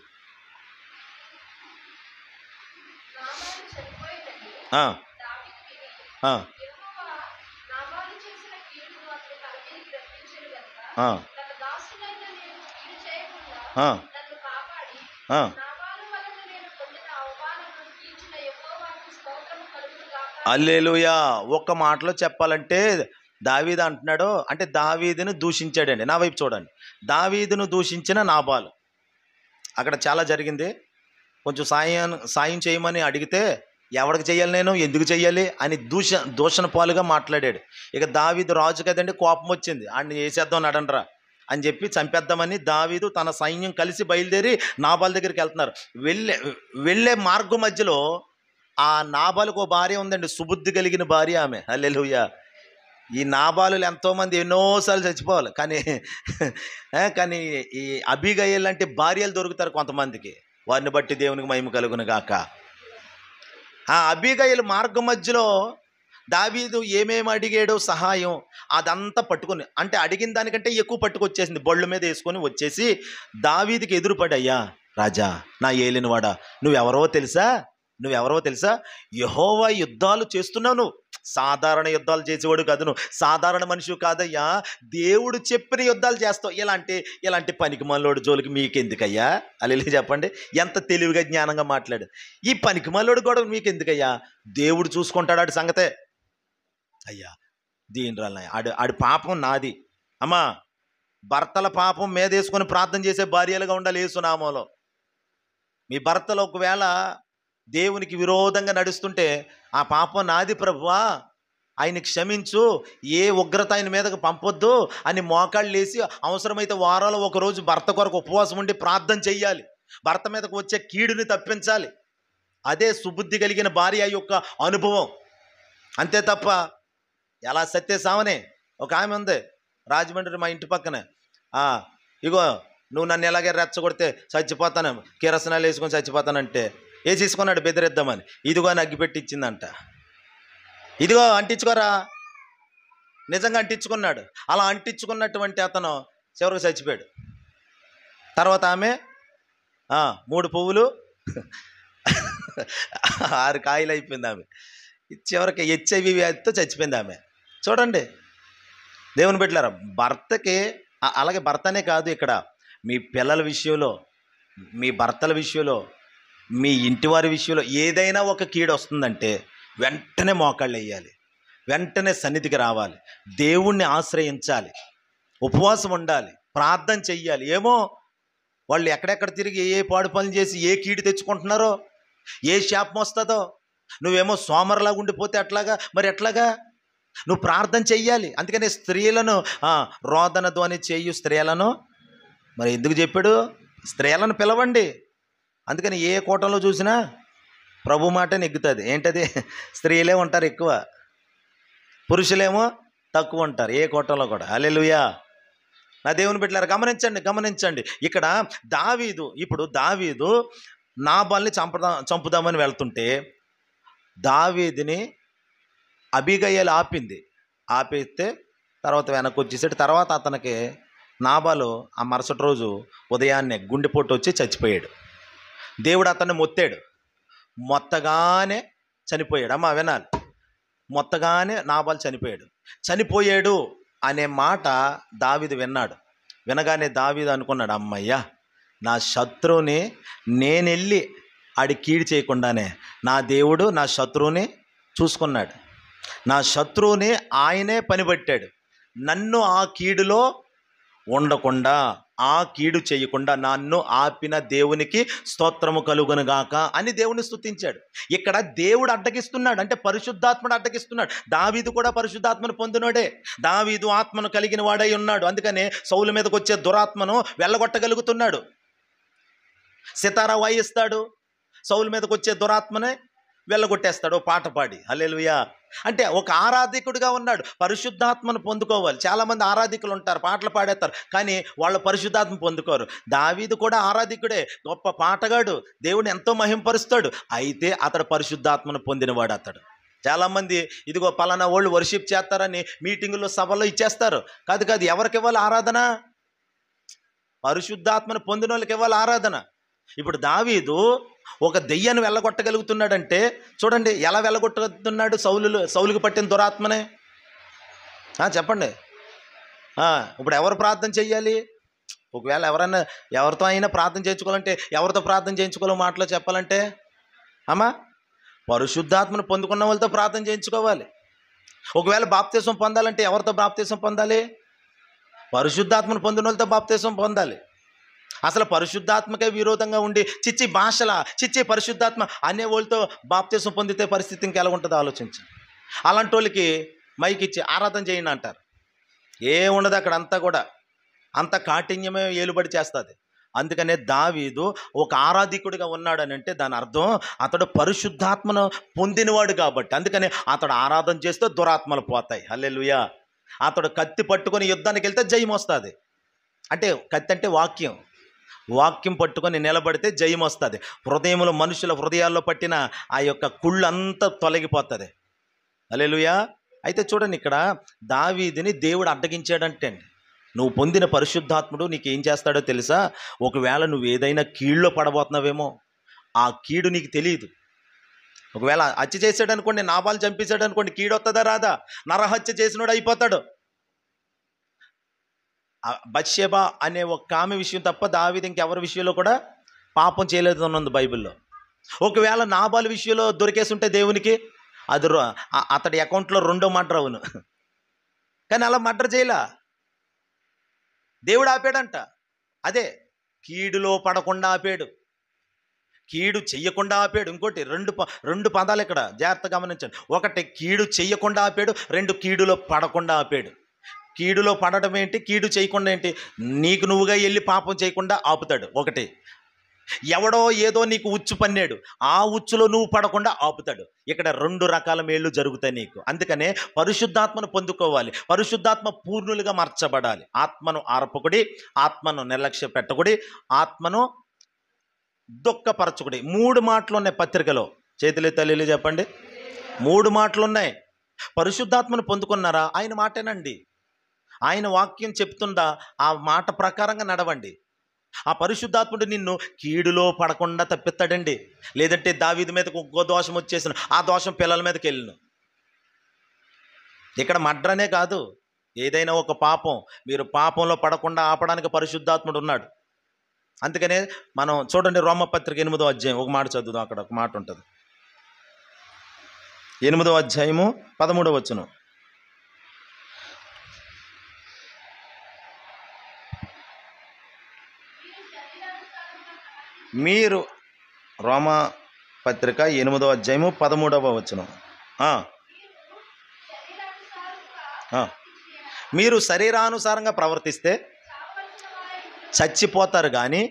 నాబాలు చనిపోయినని ఆ, దావీదు విని, ఆ, యెహోవా నాబాలు చేసిన కీడును అతని తల మీదికి రప్పించెను గనుక ఆ, తన దాసుడైన నేను కీడు చేయకుండా ఆ, నన్ను కాపాడి ఆ. నాబాలు వలన నేను పొందిన అవమానమును తీర్చిన యెహోవాకు స్తోత్రము కలుగును గాక. హల్లెలూయా. ఒక్క మాటలో చెప్పాలంటే దావీదు అంటున్నాడు, అంటే దావీదును దూషించాడండి. నా వైపు చూడండి. దావీదును దూషించిన నాబాలు. అక్కడ చాలా జరిగింది. కొంచెం సాయం చేయమని అడిగితే ఎవరికి చెయ్యాలి, నేను ఎందుకు చెయ్యాలి అని దూషణ పాలుగా మాట్లాడాడు. ఇక దావీదు రాజు కదండి, కోపం వచ్చింది. ఆడిని వేసేద్దాం నడండ్రా అని చెప్పి చంపేద్దామని దావీదు తన సైన్యం కలిసి బయలుదేరి నాబాల్ దగ్గరికి వెళ్తున్నారు. వెళ్ళే మార్గం మధ్యలో ఆ నాబాలుకు ఓ భార్య ఉందండి, సుబుద్ధి కలిగిన భార్య ఆమె. హల్లెలూయా. ఈ నాబాలులు ఎంతోమంది ఎన్నోసార్లు చచ్చిపోవాలి, కానీ ఈ అబీగయీల్ లాంటి భార్యలు దొరుకుతారు కొంతమందికి. వారిని బట్టి దేవునికి మహిమ కలుగును గాక. ఆ అబీగయీల్ మార్గం మధ్యలో దావీదు ఏమేమి అడిగాడో సహాయం అదంతా పట్టుకుని, అంటే అడిగిన దానికంటే ఎక్కువ పట్టుకొచ్చేసింది. బొళ్ళ మీద వేసుకొని వచ్చేసి దావీదుకి ఎదురుపడి, అయ్యా రాజా, నా ఏలినవాడా, నువ్వెవరో తెలుసా? యెహోవా యుద్ధాలు చేస్తున్నావు. నువ్వు సాధారణ యుద్ధాలు చేసేవాడు కాదు, నువ్వు సాధారణ మనిషి కాదయ్యా. దేవుడు చెప్పిన యుద్ధాలు చేస్తావు. ఇలాంటి పనికి మల్లోడు జోలికి మీకెందుకయ్యా? అల్లెలు చెప్పండి. ఎంత తెలివిగా జ్ఞానంగా మాట్లాడు. ఈ పనికి మల్లోడు కూడా మీకెందుకయ్యా? దేవుడు చూసుకుంటాడు ఆడి సంగతే. అయ్యా దీని ఆడి పాపం నాది. అమ్మా, భర్తల పాపం మీదేసుకొని ప్రార్థన చేసే భార్యలుగా ఉండాలి యేసునామంలో. మీ భర్తలు ఒకవేళ దేవునికి విరోధంగా నడుస్తుంటే, ఆ పాపం నాది ప్రభువా, ఆయన్ని క్షమించు, ఏ ఉగ్రత ఆయన మీదకు పంపొద్దు అని మోకాళ్ళు వేసి అవసరమైతే వారాలు ఒకరోజు భర్త కొరకు ఉపవాసం ఉండి ప్రార్థన చెయ్యాలి. భర్త మీదకు వచ్చే కీడుని తప్పించాలి. అదే సుబుద్ధి కలిగిన భార్య యొక్క అనుభవం. అంతే తప్ప ఎలా సత్యసామనే ఒక ఆమె ఉంది రాజమండ్రి, మా ఇంటి పక్కనే. ఇగో నువ్వు నన్ను ఎలాగే రెచ్చగొడితే చచ్చిపోతాను, కిరసనాలు వేసుకొని చచ్చిపోతానంటే వేసేసుకున్నాడు బెదిరిద్దామని. ఇదిగో అని అగ్గిపెట్టి ఇచ్చిందంట. ఇదిగో అంటించుకోరా. నిజంగా అంటించుకున్నాడు. అలా అంటించుకున్నటువంటి అతను చివరికి చచ్చిపోయాడు. తర్వాత ఆమె 3 పువ్వులు 6 కాయలు అయిపోయింది ఆమె. చివరికి HIV వ్యాధితో చచ్చిపోయింది ఆమె. చూడండి దేవుని బిడ్డలారా, భర్తకి అలాగే భర్తనే కాదు, ఇక్కడ మీ పిల్లల విషయంలో, మీ భర్తల విషయంలో, మీ ఇంటివారి విషయంలో ఏదైనా ఒక కీడు వస్తుందంటే వెంటనే మోకాళ్ళు వేయాలి, వెంటనే సన్నిధికి రావాలి, దేవుణ్ణి ఆశ్రయించాలి, ఉపవాసం ఉండాలి, ప్రార్థన చెయ్యాలి. ఏమో వాళ్ళు ఎక్కడెక్కడ తిరిగి ఏ పాడు పనులు చేసి ఏ కీడు తెచ్చుకుంటున్నారో, ఏ శాపం వస్తుందో. నువ్వేమో సోమరులాగా ఉండిపోతే ఎట్లాగా? నువ్వు ప్రార్థన చెయ్యాలి. అందుకని స్త్రీలను రోదన ధ్వని చేయు స్త్రీలను మరి ఎందుకు చెప్పాడు? స్త్రీలను పిలవండి. అందుకని ఏ కూటంలో చూసినా ప్రభు మాట నెగ్గుతుంది. ఏంటది? స్త్రీలే ఉంటారు ఎక్కువ, పురుషులేమో తక్కువ ఉంటారు ఏ కూటంలో కూడా. హల్లెలూయా. నా దేవుని బిడ్డలారా, గమనించండి. ఇక్కడ దావీదు నాబాల్ని చంపుదామని వెళ్తుంటే దావీదుని అబీగయీల్ ఆపేస్తే తర్వాత వెనక్కి వచ్చేసాడు. తర్వాత అతనికి నాబాలు ఆ మరుసటి రోజు ఉదయాన్నే గుండెపోటు వచ్చి చచ్చిపోయాడు. దేవుడు అతన్ని మొత్తగానే చనిపోయాడు. అమ్మ వినాలి, మొత్తగానే నాబాలు చనిపోయాడు అనే మాట దావీదు విన్నాడు. వినగానే దావీదు అనుకున్నాడు, అమ్మయ్యా, నా శత్రువుని నేనెళ్ళి ఆడి కీడు చేయకుండానే నా దేవుడు నా శత్రువుని చూసుకున్నాడు. నా శత్రువుని ఆయనే పనిబట్టాడు. నన్ను ఆ కీడులో ఉండకుండా, ఆ కీడు చేయకుండా నన్ను ఆపిన దేవునికి స్తోత్రము కలుగునుగాక అని దేవుని స్తుతించాడు. ఇక్కడ దేవుడు అడ్డగిస్తున్నాడు, అంటే పరిశుద్ధాత్ముడు అడ్డగిస్తున్నాడు. దావీదు కూడా పరిశుద్ధాత్మను పొందినోడే. దావీదు ఆత్మను కలిగిన వాడై ఉన్నాడు. అందుకనే సౌలు మీదకి వచ్చే దురాత్మను వెళ్ళగొట్టగలుగుతున్నాడు. సితారా వాయిస్తాడు, సౌలు మీదకి వచ్చే దురాత్మనే వెళ్ళగొట్టేస్తాడు ఓ పాట పాడి. హల్లెలూయా. అంటే ఒక ఆరాధికుడిగా ఉన్నాడు, పరిశుద్ధాత్మను పొందుకోవాలి. చాలామంది ఆరాధికులు ఉంటారు, పాటలు పాడేస్తారు, కానీ వాళ్ళు పరిశుద్ధాత్మ పొందుకోరు. దావీదు కూడా ఆరాధికుడే, గొప్ప పాటగాడు, దేవుడిని ఎంతో మహింపరుస్తాడు, అయితే అతడు పరిశుద్ధాత్మను పొందినవాడు అతడు. చాలామంది ఇదిగో పలానా వాళ్ళు వర్షిప్ చేస్తారని మీటింగుల్లో సభల్లో ఇచ్చేస్తారు. కాదు కాదు, ఎవరికి ఇవ్వాలి ఆరాధన? పరిశుద్ధాత్మను పొందిన వాళ్ళకి ఇవ్వాలి ఆరాధన. ఇప్పుడు దావీదు ఒక దెయ్యాన్ని వెళ్ళగొట్టగలుగుతున్నాడంటే చూడండి, ఎలా వెళ్ళగొట్టుతున్నాడు? సౌలుకి పట్టిన దురాత్మనే. చెప్పండి. ఇప్పుడు ఎవరు ప్రార్థన చెయ్యాలి? ఒకవేళ ఎవరితో అయినా ప్రార్థన చేయించుకోవాలంటే, ఎవరితో ప్రార్థన చేయించుకోవాలో మాటలో చెప్పాలంటే అమ్మా, పరిశుద్ధాత్మను పొందుకున్న వాళ్ళతో ప్రార్థన చేయించుకోవాలి. ఒకవేళ బాప్తీసం పొందాలంటే ఎవరితో బాప్తీసం పొందాలి? పరిశుద్ధాత్మను పొందిన వాళ్ళతో బాప్తీసం పొందాలి. అసలు పరిశుద్ధాత్మకే విరోధంగా ఉండి చిచ్చి భాషల చిచ్చి పరిశుద్ధాత్మ అనే వాళ్ళతో బాప్తీసం పొందితే పరిస్థితి ఇంకెలా ఉంటుందో ఆలోచించండి. అలాంటి వాళ్ళకి మైక్ ఇచ్చి ఆరాధన చేయండి అంటారు. ఏముండదు అక్కడ, అంతా కూడా అంత కాఠిన్యమే ఏలుబడి చేస్తుంది. అందుకనే దావీదు ఒక ఆరాధికుడిగా ఉన్నాడని అంటే దాని అర్థం అతడు పరిశుద్ధాత్మను పొందినవాడు కాబట్టి. అందుకనే అతడు ఆరాధన చేస్తే దురాత్మలు పోతాయి. హల్లెలూయా. అతడు కత్తి పట్టుకొని యుద్ధానికి వెళ్తే జయం వస్తుంది. అంటే కత్తి అంటే వాక్యం పట్టుకొని నిలబడితే జయం వస్తుంది. హృదయంలో మనుషుల హృదయాల్లో పట్టిన ఆ యొక్క కుళ్ళంతా తొలగిపోతుంది. హల్లెలూయా. అయితే చూడండి, ఇక్కడ దావీదుని దేవుడు అడ్డగించాడంటే అండి, నువ్వు పొందిన పరిశుద్ధాత్ముడు నీకేం చేస్తాడో తెలుసా? ఒకవేళ నువ్వు ఏదైనా కీడులో పడబోతున్నావేమో, ఆ కీడు నీకు తెలియదు. ఒకవేళ హత్య చేసాడు అనుకోండి, నాబాలు చంపేశాడు అనుకోండి, కీడు వస్తుందా రాదా? నరహత్య చేసినోడు అయిపోతాడు. బత్షెబ అనే ఒక ఆమె విషయం తప్ప దావీదు ఇంకెవరి విషయంలో కూడా పాపం చేయలేదు అన్నది బైబిల్లో. ఒకవేళ నాబాలు విషయంలో దొరికేసి ఉంటే దేవునికి అది అతడి అకౌంట్లో 2వ మర్డర్ అవును, కానీ అలా మర్డర్ చేయలా, దేవుడు ఆపాడంట. అదే కీడులో పడకుండా ఆపాడు, కీడు చెయ్యకుండా ఆపాడు. ఇంకోటి రెండు పదాలు ఇక్కడ జాగ్రత్తగా గమనించండి. ఒకటి కీడు చెయ్యకుండా ఆపాడు, 2 కీడులో పడకుండా ఆపాడు. కీడులో పడడం ఏంటి? కీడు చేయకుండా ఏంటి? నీకు నువ్వుగా వెళ్ళి పాపం చేయకుండా ఆపుతాడు. ఒకటి, ఎవడో ఏదో నీకు ఉచ్చు పన్నాడు, ఆ ఉచ్చులో నువ్వు పడకుండా ఆపుతాడు. ఇక్కడ 2 రకాల మేళ్ళు జరుగుతాయి నీకు. అందుకనే పరిశుద్ధాత్మను పొందుకోవాలి, పరిశుద్ధాత్మ పూర్ణులుగా మార్చబడాలి. ఆత్మను ఆర్పకుడి, ఆత్మను నిర్లక్ష్య పెట్టకుడి, ఆత్మను దుఃఖపరచుకుడి. 3 మాటలు ఉన్నాయి పత్రికలో. చేతులు తల్లిలు చెప్పండి, 3 మాటలు ఉన్నాయి. పరిశుద్ధాత్మను పొందుకున్నారా? ఆయన మాటేనండి, ఆయన వాక్యం చెప్తుందా? ఆ మాట ప్రకారంగా నడవండి. ఆ పరిశుద్ధాత్ముడు నిన్ను కీడులో పడకుండా తప్పిస్తాడండి. లేదంటే దావీదు మీదకు ఒక్కో దోషం వచ్చేసిన ఆ దోషం పిల్లల మీదకి వెళ్ళను. ఇక్కడ మడ్రనే కాదు, ఏదైనా ఒక పాపం, మీరు పాపంలో పడకుండా ఆపడానికి పరిశుద్ధాత్ముడు ఉన్నాడు. అందుకనే మనం చూడండి, రోమపత్రిక 8వ అధ్యాయం ఒక మాట చదువుదాం. అక్కడ ఒక మాట ఉంటుంది, 8వ అధ్యాయము 13వ వచనం. మీరు రోమా పత్రిక 8వ అధ్యాయము 13వ వచనం. మీరు శరీరానుసారంగా ప్రవర్తిస్తే చచ్చిపోతారు, కానీ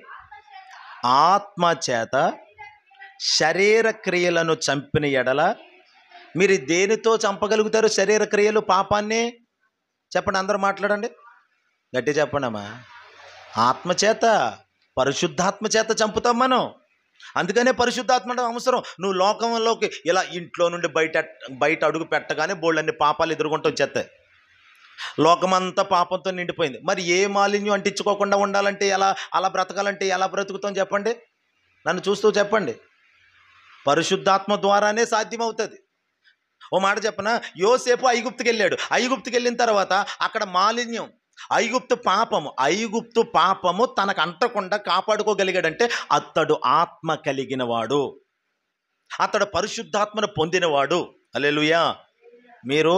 ఆత్మచేత శరీర క్రియలను చంపిన ఎడల మీరు దేనితో చంపగలుగుతారు? శరీర క్రియలు, పాపాన్ని. చెప్పండి, అందరూ మాట్లాడండి, గట్టి చెప్పండి అమ్మా. ఆత్మచేత, పరిశుద్ధాత్మ చేత చంపుతాం మనం. అందుకనే పరిశుద్ధాత్మ అవసరం. నువ్వు లోకంలోకి ఇలా ఇంట్లో నుండి బయట అడుగు పెట్టగానే బోళ్ళన్ని పాపాలు ఎదుర్కొంటూ వచ్చేస్తాయి. లోకమంతా పాపంతో నిండిపోయింది. మరి ఏ మాలిన్యం అంటించుకోకుండా ఉండాలంటే అలా బ్రతకాలంటే ఎలా బ్రతుకుతాం చెప్పండి? నన్ను చూస్తూ చెప్పండి. పరిశుద్ధాత్మ ద్వారానే సాధ్యమవుతుంది. ఓ మాట చెప్పనా, యోసేపు ఐగుప్తుకి వెళ్ళాడు. ఐగుప్తుకి వెళ్ళిన తర్వాత అక్కడ మాలిన్యం, ఐగుప్తు పాపము తనకు అంటకుండా కాపాడుకోగలిగాడంటే అతడు ఆత్మ కలిగిన వాడు, అతడు పరిశుద్ధాత్మను పొందినవాడు. హల్లెలూయా. మీరు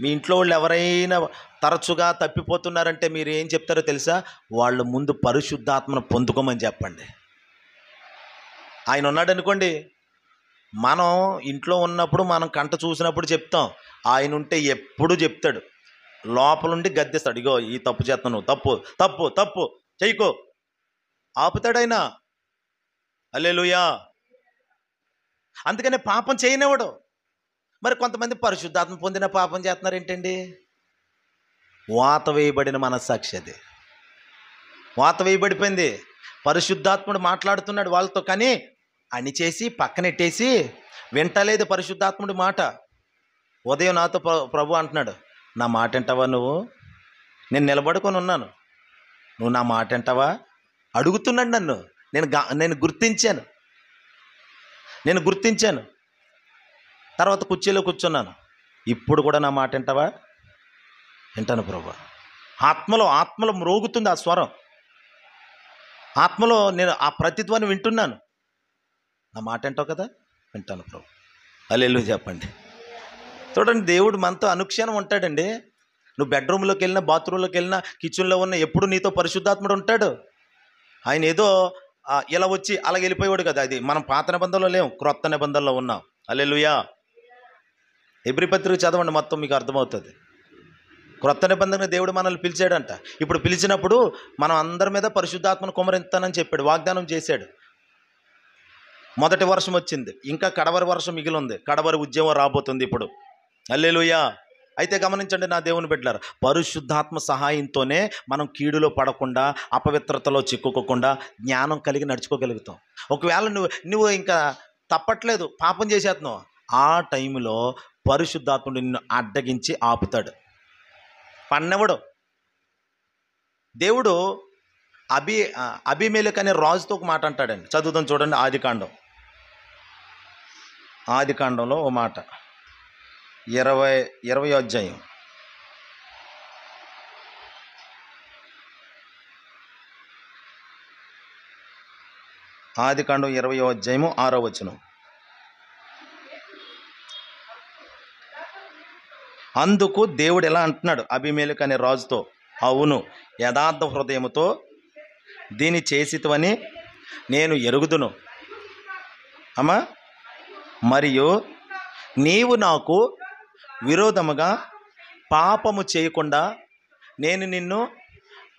మీ ఇంట్లో వాళ్ళు ఎవరైనా తరచుగా తప్పిపోతున్నారంటే మీరు ఏం చెప్తారో తెలుసా? వాళ్ళు ముందు పరిశుద్ధాత్మను పొందుకోమని చెప్పండి. ఆయన ఉన్నాడు అనుకోండి, మనం ఇంట్లో ఉన్నప్పుడు మనం కంట చూసినప్పుడు చెప్తాం, ఆయన ఉంటే ఎప్పుడు చెప్తాడు, లోపలుండి గద్దిస్తాడు. ఇగో ఈ తప్పు చేస్తున్నావు, తప్పు తప్పు తప్పు చేయకో, ఆపుతాడు ఆయన. హల్లెలూయా. అందుకనే పాపం చేయనివ్వడు. మరి కొంతమంది పరిశుద్ధాత్మ పొందిన పాపం చేస్తున్నారు ఏంటండి? వాత వేయబడిన మనస్సాక్షి అది. వాత వేయబడిపోయింది. పరిశుద్ధాత్ముడు మాట్లాడుతున్నాడు వాళ్ళతో, కానీ అణిచేసి పక్కనెట్టేసి వింటలేదు పరిశుద్ధాత్ముడి మాట. ఉదయం నాతో ప్రభు అంటున్నాడు, నా మాట వింటావా నువ్వు? నేను నిలబడుకొని ఉన్నాను, నువ్వు నా మాట వింటావా? అడుగుతున్నాడు నన్ను. నేను గుర్తించాను. తర్వాత కుర్చీలో కూర్చున్నాను. ఇప్పుడు కూడా నా మాట వింటావా? వింటాను ప్రభు. ఆత్మలో మ్రోగుతుంది ఆ స్వరం. ఆత్మలో నేను ఆ ప్రతిధ్వని వింటున్నాను. నా మాట వింటావు కదా? వింటాను ప్రభు. హల్లెలూయా చెప్పండి. చూడండి, దేవుడు మనతో అనుక్షణం ఉంటాడండి. నువ్వు బెడ్రూమ్లోకి వెళ్ళినా, బాత్రూంలోకి వెళ్ళినా, కిచెన్లో ఉన్న ఎప్పుడు నీతో పరిశుద్ధాత్ముడు ఉంటాడు. ఆయన ఏదో ఇలా వచ్చి అలా వెళ్ళిపోయేవాడు కదా. అది మనం పాత నిబంధనలో లేవు, క్రొత్త నిబంధనలో ఉన్నాం. హల్లెలూయా. హెబ్రీ పత్రిక చదవండి, మొత్తం మీకు అర్థమవుతుంది. క్రొత్త నిబంధన దేవుడు మనల్ని పిలిచాడంట. ఇప్పుడు పిలిచినప్పుడు మనం అందరి మీద పరిశుద్ధాత్మను కుమ్మరిస్తానని చెప్పాడు, వాగ్దానం చేశాడు. మొదటి వర్షం వచ్చింది, ఇంకా కడవరి వర్షం మిగిలి ఉంది. కడవరి ఉద్యమం రాబోతుంది ఇప్పుడు. హల్లెలూయా. అయితే గమనించండి నా దేవుని బిడ్డలారా, పరిశుద్ధాత్మ సహాయంతోనే మనం కీడులో పడకుండా, అపవిత్రతలో చిక్కుకోకుండా జ్ఞానం కలిగి నడుచుకోగలుగుతాం. ఒకవేళ నువ్వు ఇంకా తప్పట్లేదు, పాపం చేసేస్తున్నావు, ఆ టైంలో పరిశుద్ధాత్ముడు నిన్ను అడ్డగించి ఆపుతాడు, పన్నెవడు. దేవుడు అబీమెలెకు అనే రాజుతో ఒక మాట అంటాడండి. చదువుతాం చూడండి, ఆదికాండంలో ఓ మాట, 20 అధ్యాయం. ఆదికాండం 20 అధ్యాయము 6వ వచనం. అందుకు దేవుడు ఎలా అంటున్నాడు అబీమెలెకు అనే రాజుతో, అవును, యథార్థ హృదయముతో దీని చేసితివని నేను ఎరుగుదును అమ్మా, మరియు నీవు నాకు విరోధముగా పాపము చేయకుండా నేను నిన్ను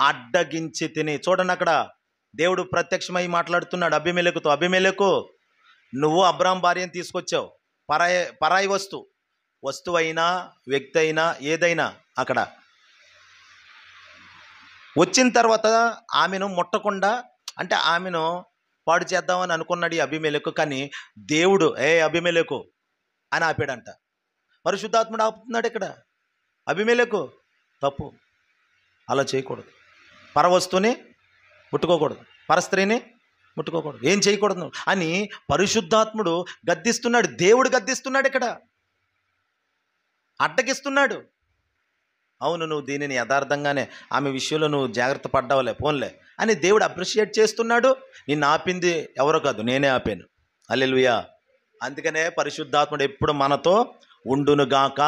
అడ్డగించి తిని. చూడండి, అక్కడ దేవుడు ప్రత్యక్షమై మాట్లాడుతున్నాడు అబీమెలెకుతో. అబీమెలెకు, నువ్వు అబ్రాహాము భార్యను తీసుకొచ్చావు, పరాయి వస్తువైనా వ్యక్తి అయినా ఏదైనా. అక్కడ వచ్చిన తర్వాత ఆమెను ముట్టకుండా, అంటే ఆమెను పాడు చేద్దామని అనుకున్నాడు ఈ అబీమెలెకు. కానీ దేవుడు అబీమెలెకు అని ఆపాడంట. పరిశుద్ధాత్ముడు ఆపుతున్నాడు ఇక్కడ. అబీమెలెకు తప్పు, అలా చేయకూడదు, పరవస్తుని ముట్టుకోకూడదు, పరస్త్రీని ముట్టుకోకూడదు, ఏం చేయకూడదు అని పరిశుద్ధాత్ముడు గద్దిస్తున్నాడు. దేవుడు గద్దిస్తున్నాడు ఇక్కడ, అడ్డగిస్తున్నాడు. అవును, నువ్వు దీనిని యథార్థంగానే ఆమె విషయంలో నువ్వు జాగ్రత్త పడ్డావులే, పోన్లే అని దేవుడు అప్రిషియేట్ చేస్తున్నాడు. నిన్ను ఆపింది ఎవరో కాదు, నేనే ఆపాను. హల్లెలూయా. అందుకనే పరిశుద్ధాత్ముడు ఎప్పుడు మనతో ఉండునుగాక,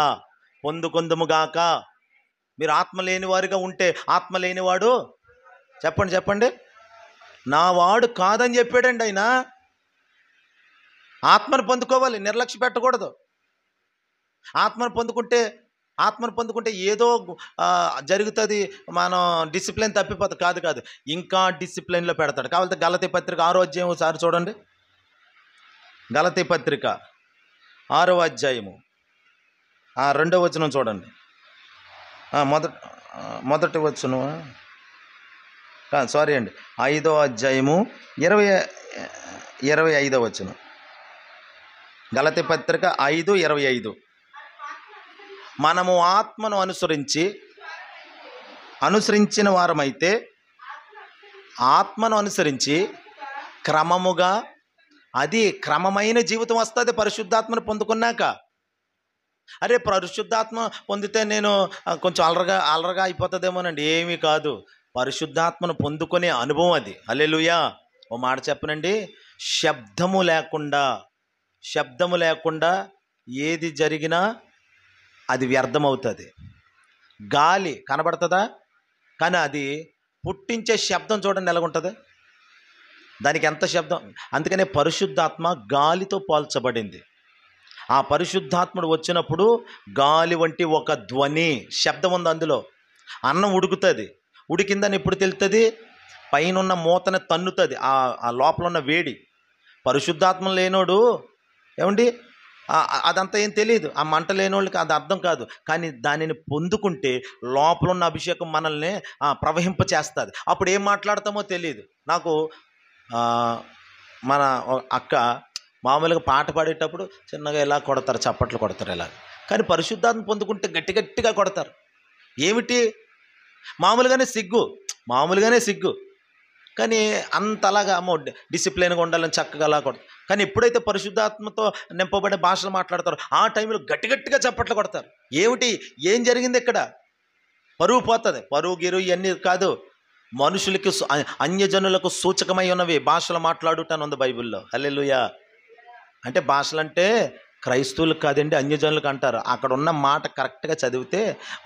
పొందుకొందుముగాక. మీరు ఆత్మ లేని వారిగా ఉంటే, ఆత్మ లేనివాడు చెప్పండి నా వాడు కాదని చెప్పాడండి ఆయన. ఆత్మను పొందుకోవాలి, నిర్లక్ష్య పెట్టకూడదు. ఆత్మను పొందుకుంటే ఏదో జరుగుతుంది, మనం డిసిప్లిన్ తప్పిపోతుంది. కాదు, ఇంకా డిసిప్లిన్లో పెడతాడు. కావాలంటే గలతీ పత్రిక 6వ అధ్యాయం ఒకసారి చూడండి. గలతీ పత్రిక 6వ అధ్యాయము 2వ వచనం చూడండి. మొదటి వచనం, సారీ అండి, 5వ అధ్యాయము 25వ వచనం. గలతీ పత్రిక 5:25. మనము ఆత్మను అనుసరించిన వారమైతే, ఆత్మను అనుసరించి క్రమముగా, అది క్రమమైన జీవితం వస్తుంది పరిశుద్ధాత్మను పొందుకున్నాక. అరే, పరిశుద్ధాత్మ పొందితే నేను కొంచెం అలరగా అయిపోతుందేమోనండి. ఏమీ కాదు, పరిశుద్ధాత్మను పొందుకునే అనుభవం అది. హల్లెలూయా. ఓ మాట చెప్పనండి, శబ్దము లేకుండా ఏది జరిగినా అది వ్యర్థమవుతుంది. గాలి కనబడుతుందా? కానీ అది పుట్టించే శబ్దం చూడండి ఎలాగుంటుంది, దానికి ఎంత శబ్దం. అందుకనే పరిశుద్ధాత్మ గాలితో పోల్చబడింది. ఆ పరిశుద్ధాత్ముడు వచ్చినప్పుడు గాలి వంటి ఒక ధ్వని, శబ్దం ఉంది అందులో. అన్నం ఉడుకుతుంది, ఉడికిందని ఎప్పుడు తెలుస్తుంది? పైన ఉన్న మూతను తన్నుతుంది, ఆ లోపల ఉన్న వేడి. పరిశుద్ధాత్మ లేనోడు ఏమండి అదంతా ఏం తెలియదు. ఆ మంట లేనోళ్ళకి అది అర్థం కాదు. కానీ దానిని పొందుకుంటే లోపల ఉన్న అభిషేకం మనల్ని ప్రవహింప చేస్తుంది. అప్పుడు ఏం మాట్లాడతామో తెలియదు. నాకు మన అక్క మామూలుగా పాట పాడేటప్పుడు చిన్నగా ఇలా కొడతారు, చప్పట్లు కొడతారు ఇలా. కానీ పరిశుద్ధాత్మ పొందుకుంటే గట్టి గట్టిగా కొడతారు. ఏమిటి? మామూలుగానే సిగ్గు, కానీ అంతలాగా డిసిప్లిన్గా ఉండాలని చక్కగా అలా కొడతారు. కానీ ఎప్పుడైతే పరిశుద్ధాత్మతో నింపబడే భాషలు మాట్లాడతారో ఆ టైంలో గట్టి గట్టిగా చప్పట్లు కొడతారు. ఏమిటి? ఏం జరిగింది ఇక్కడ? పరువు పోతుంది. పరువు గిరు ఇవన్నీ కాదు, మనుషులకి అన్యజనులకు సూచకమై ఉన్నవి భాషలు మాట్లాడుతాను ఉంది బైబిల్లో. హల్లెలూయా. అంటే భాషలంటే క్రైస్తవులకు కాదండి, అన్యజనులకు అంటారు. అక్కడ ఉన్న మాట కరెక్ట్గా చదివితే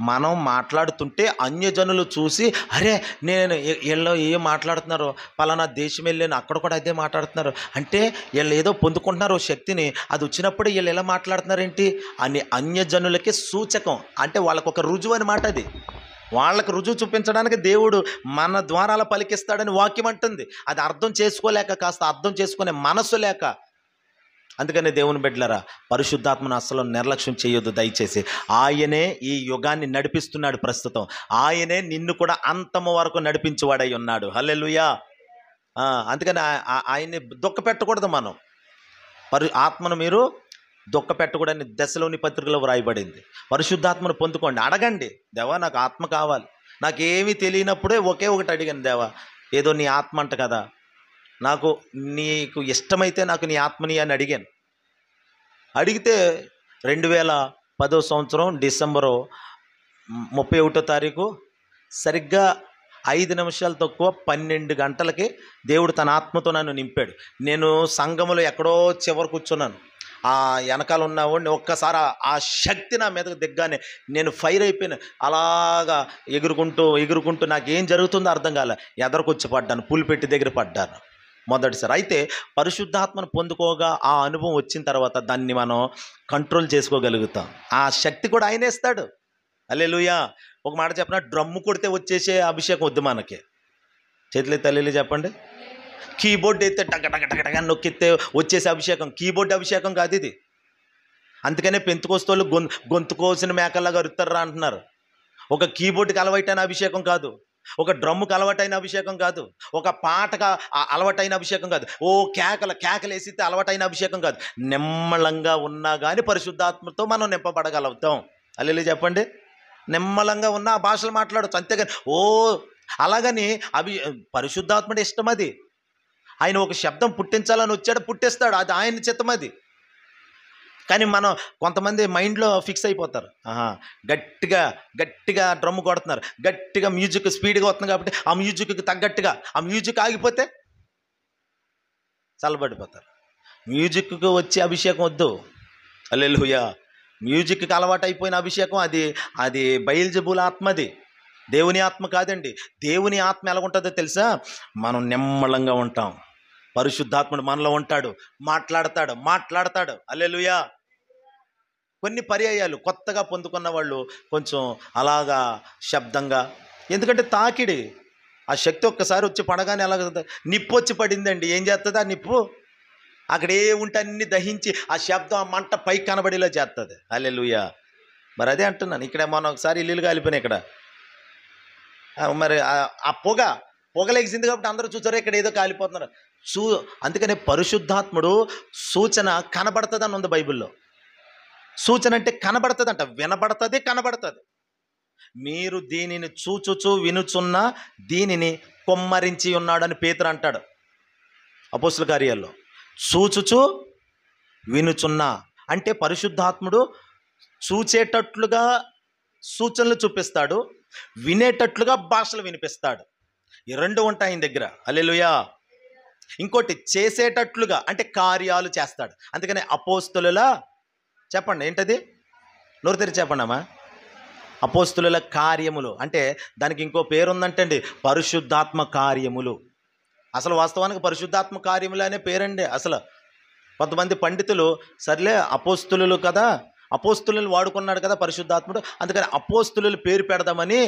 మనం మాట్లాడుతుంటే అన్యజనులు చూసి అరే నేను వీళ్ళు ఏం మాట్లాడుతున్నారు, పలానా దేశం వెళ్ళాను అక్కడ కూడా అదే మాట్లాడుతున్నారు అంటే వీళ్ళు ఏదో పొందుకుంటున్నారు శక్తిని, అది వచ్చినప్పుడు వీళ్ళు ఎలా మాట్లాడుతున్నారేంటి అని అన్యజనులకి సూచకం. అంటే వాళ్ళకు ఒక రుజువు అనమాట. అది వాళ్ళకు రుజువు చూపించడానికి దేవుడు మన ద్వారాల పలికిస్తాడని వాక్యం అంటుంది. అది అర్థం చేసుకోలేక, కాస్త అర్థం చేసుకునే మనసు లేక. అందుకని దేవుని బిడ్డలారా, పరిశుద్ధాత్మను అస్సలు నిర్లక్ష్యం చేయొద్దు దయచేసి. ఆయనే ఈ యుగాన్ని నడిపిస్తున్నాడు ప్రస్తుతం. ఆయనే నిన్ను కూడా అంతము వరకు నడిపించేవాడై ఉన్నాడు. హల్లెలూయా. అందుకని ఆయన్ని దుఃఖ పెట్టకూడదు. మనం ఆత్మను మీరు దుఃఖ పెట్టకూడని దశలోని పత్రికలో వ్రాయబడింది. పరిశుద్ధాత్మను పొందుకోండి. అడగండి, దేవా నాకు ఆత్మ కావాలి. నాకేమీ తెలియనప్పుడే ఒకే ఒకటి అడిగాను, దేవా ఏదో నీ ఆత్మ అంట కదా, నాకు నీకు ఇష్టమైతే నాకు నీ ఆత్మని అని అడిగాను. అడిగితే 2010 సంవత్సరం డిసెంబరు 31వ తారీఖు సరిగ్గా 5 నిమిషాలు తక్కువ 12 గంటలకి దేవుడు తన ఆత్మతో నన్ను నింపాడు. నేను సంఘములో ఎక్కడో చివరి కూర్చున్నాను. ఆ వెనకాల ఉన్నవాడిని ఒక్కసారి ఆ శక్తి నా మీదకు దిగ్గానే నేను ఫైర్ అయిపోయాను. అలాగా ఎగురుకుంటూ నాకేం జరుగుతుందో అర్థం కాలే. ఎదరికొచ్చి పడ్డాను, పులిపెట్టి దగ్గర పడ్డాను మొదటిసారి. అయితే పరిశుద్ధాత్మను పొందుకోగా ఆ అనుభవం వచ్చిన తర్వాత దాన్ని మనం కంట్రోల్ చేసుకోగలుగుతాం. ఆ శక్తి కూడా ఆయనే ఇస్తాడు. హల్లెలూయా. ఒక మాట చెప్పిన, డ్రమ్ము కొడితే వచ్చేసే అభిషేకం వద్దు మనకి. చేతులు తల్లిలు చెప్పండి. కీబోర్డ్ అయితే టగ నొక్కితే వచ్చేసే అభిషేకం కీబోర్డ్ అభిషేకం కాదు ఇది. అందుకనే పెంతుకోస్తోళ్ళు గొంతు కోసిన మేకల్లాగా అరుతారా అంటున్నారు. ఒక కీబోర్డ్కి అలవాటైన అభిషేకం కాదు, ఒక డ్రమ్ముకు అలవాటైన అభిషేకం కాదు, ఒక పాటగా అలవాటైన అభిషేకం కాదు, ఓ కేకలేసితే అలవాటైన అభిషేకం కాదు. నిమ్మలంగా ఉన్నా కానీ పరిశుద్ధాత్మతో మనం నింపబడగలుగుతాం. హల్లెలూయా చెప్పండి. నిమ్మలంగా ఉన్న ఆ భాషలు మాట్లాడచ్చు, అంతేగాని అలాగని పరిశుద్ధాత్ముడి ఇష్టం అది. ఆయన ఒక శబ్దం పుట్టించాలని వచ్చాడు, పుట్టిస్తాడు, అది ఆయన చిత్తం అది. కానీ మనం కొంతమంది మైండ్లో ఫిక్స్ అయిపోతారు. గట్టిగా డ్రమ్ము కొడుతున్నారు, గట్టిగా మ్యూజిక్ స్పీడ్గా వస్తుంది కాబట్టి ఆ మ్యూజిక్కి తగ్గట్టుగా ఆ మ్యూజిక్ ఆగిపోతే చల్లబడిపోతారు. మ్యూజిక్కి వచ్చే అభిషేకం వద్దు. హల్లెలూయా. మ్యూజిక్కి అలవాటు అయిపోయిన అభిషేకం అది బయల్జెబూల్ ఆత్మ, అది దేవుని ఆత్మ కాదండి. దేవుని ఆత్మ ఎలా ఉంటుందో తెలుసా? మనం నిమ్మలంగా ఉంటాం. పరిశుద్ధాత్ముడు మనలో ఉంటాడు, మాట్లాడతాడు. హల్లెలూయా. కొన్ని పర్యాయాలు కొత్తగా పొందుకున్న వాళ్ళు కొంచెం అలాగా శబ్దంగా, ఎందుకంటే తాకిడి ఆ శక్తి ఒక్కసారి వచ్చి పడగానే ఎలాగ నిప్పు వచ్చి పడిందండి. ఏం చేస్తుంది ఆ నిప్పు? అక్కడ ఏ ఉంటే అన్ని దహించి ఆ శబ్దం ఆ మంట పైకి కనబడేలా చేస్తుంది. హల్లెలూయా. మరి అదే అంటున్నాను. ఇక్కడ మనం ఒకసారి ఇల్లు కాలిపోయినాయి ఇక్కడ. మరి ఆ పొగలేసింది కాబట్టి అందరూ చూసారు ఇక్కడ ఏదో కాలిపోతున్నారు. అందుకనే పరిశుద్ధాత్ముడు సూచన కనబడుతుంది అని ఉంది బైబిల్లో. సూచన అంటే కనబడుతుందంట, వినబడుతుంది, కనబడుతుంది. మీరు దీనిని చూచుచు వినుచున్న దీనిని కొమ్మరించి ఉన్నాడని పేతురు అంటాడు అపోస్తుల కార్యాల్లో. చూచుచు వినుచున్న అంటే పరిశుద్ధాత్ముడు చూచేటట్లుగా సూచనలు చూపిస్తాడు, వినేటట్లుగా భాషలు వినిపిస్తాడు. ఈ రెండు ఉంటాయి ఆయన దగ్గర. హల్లెలూయా. ఇంకోటి చేసేటట్లుగా అంటే కార్యాలు చేస్తాడు. అందుకని అపోస్తుల చెప్పండి ఏంటది? నోరు తెరిచి చెప్పండి అమ్మా. అపోస్తుల కార్యములు అంటే దానికి ఇంకో పేరు ఉందంటండి, పరిశుద్ధాత్మ కార్యములు. అసలు వాస్తవానికి పరిశుద్ధాత్మ కార్యములు అనే పేరండి. అసలు కొంతమంది పండితులు సర్లే అపోస్తులు కదా, అపోస్తులను వాడుకున్నాడు కదా పరిశుద్ధాత్ముడు, అందుకని అపోస్తుల పేరు పెడదామని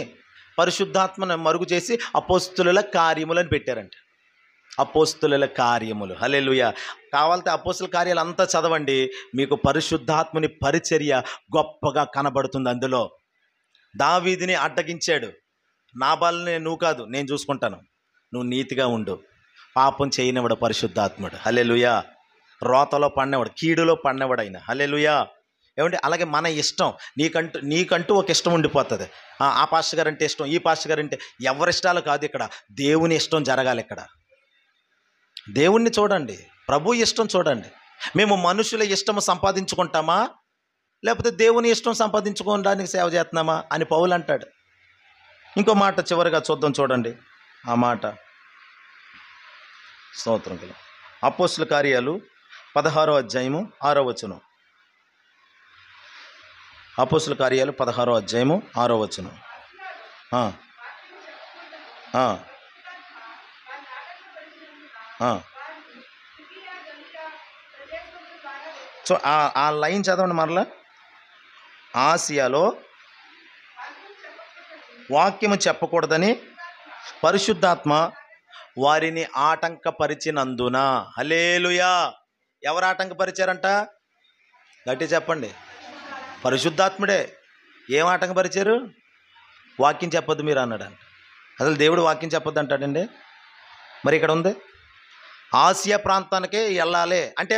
పరిశుద్ధాత్మను మరుగు చేసి అపోస్తుల కార్యములను పెట్టారంట. అపోస్తుల కార్యములు. హల్లెలూయా. కావాలంటే అపోస్తుల కార్యాలు అంతా చదవండి, మీకు పరిశుద్ధాత్మని పరిచర్య గొప్పగా కనబడుతుంది. అందులో దావీదుని అడ్డగించాడు. నాబాల్ని నువ్వు కాదు, నేను చూసుకుంటాను, నువ్వు నీతిగా ఉండు. పాపం చేయనివాడు పరిశుద్ధాత్ముడు. హల్లెలూయా. రోతలో పడినవాడు, కీడులో పడినవాడు ఆయన. హల్లెలూయా. ఏమంటే అలాగే మన ఇష్టం, నీకంటూ ఒక ఇష్టం ఉండిపోతుంది. ఆ పాస్టర్ గారు అంటే ఇష్టం, ఈ పాస్టర్ గారు అంటే, ఎవరి ఇష్టాలు కాదు ఇక్కడ, దేవుని ఇష్టం జరగాలి. ఇక్కడ దేవుణ్ణి చూడండి, ప్రభు ఇష్టం చూడండి. మేము మనుషుల ఇష్టము సంపాదించుకుంటామా, లేకపోతే దేవుని ఇష్టం సంపాదించుకోవడానికి సేవ చేస్తున్నామా అని పౌలు అంటాడు. ఇంకో మాట చివరిగా చూద్దాం, చూడండి ఆ మాట. స్తోత్రం కల అపోస్తుల కార్యాలు 16వ అధ్యాయము 6వ వచనం. అపోస్తుల కార్యాలు 16వ అధ్యాయము 6వ వచనం. సో ఆ లైన్ చదవండి మరలా. ఆసియాలో వాక్యము చెప్పకూడదని పరిశుద్ధాత్మ వారిని ఆటంకపరిచినందున. హల్లెలూయా. ఎవరు ఆటంకపరిచారంట? గట్టి చెప్పండి. పరిశుద్ధాత్ముడే. ఏం ఆటంకపరిచారు? వాక్యం చెప్పొద్దు మీరు అన్నాడంట. అసలు దేవుడు వాక్యం చెప్పొద్దు అంటాడండి? మరి ఇక్కడ ఉంది ఆసియా ప్రాంతానికే వెళ్ళాలి అంటే,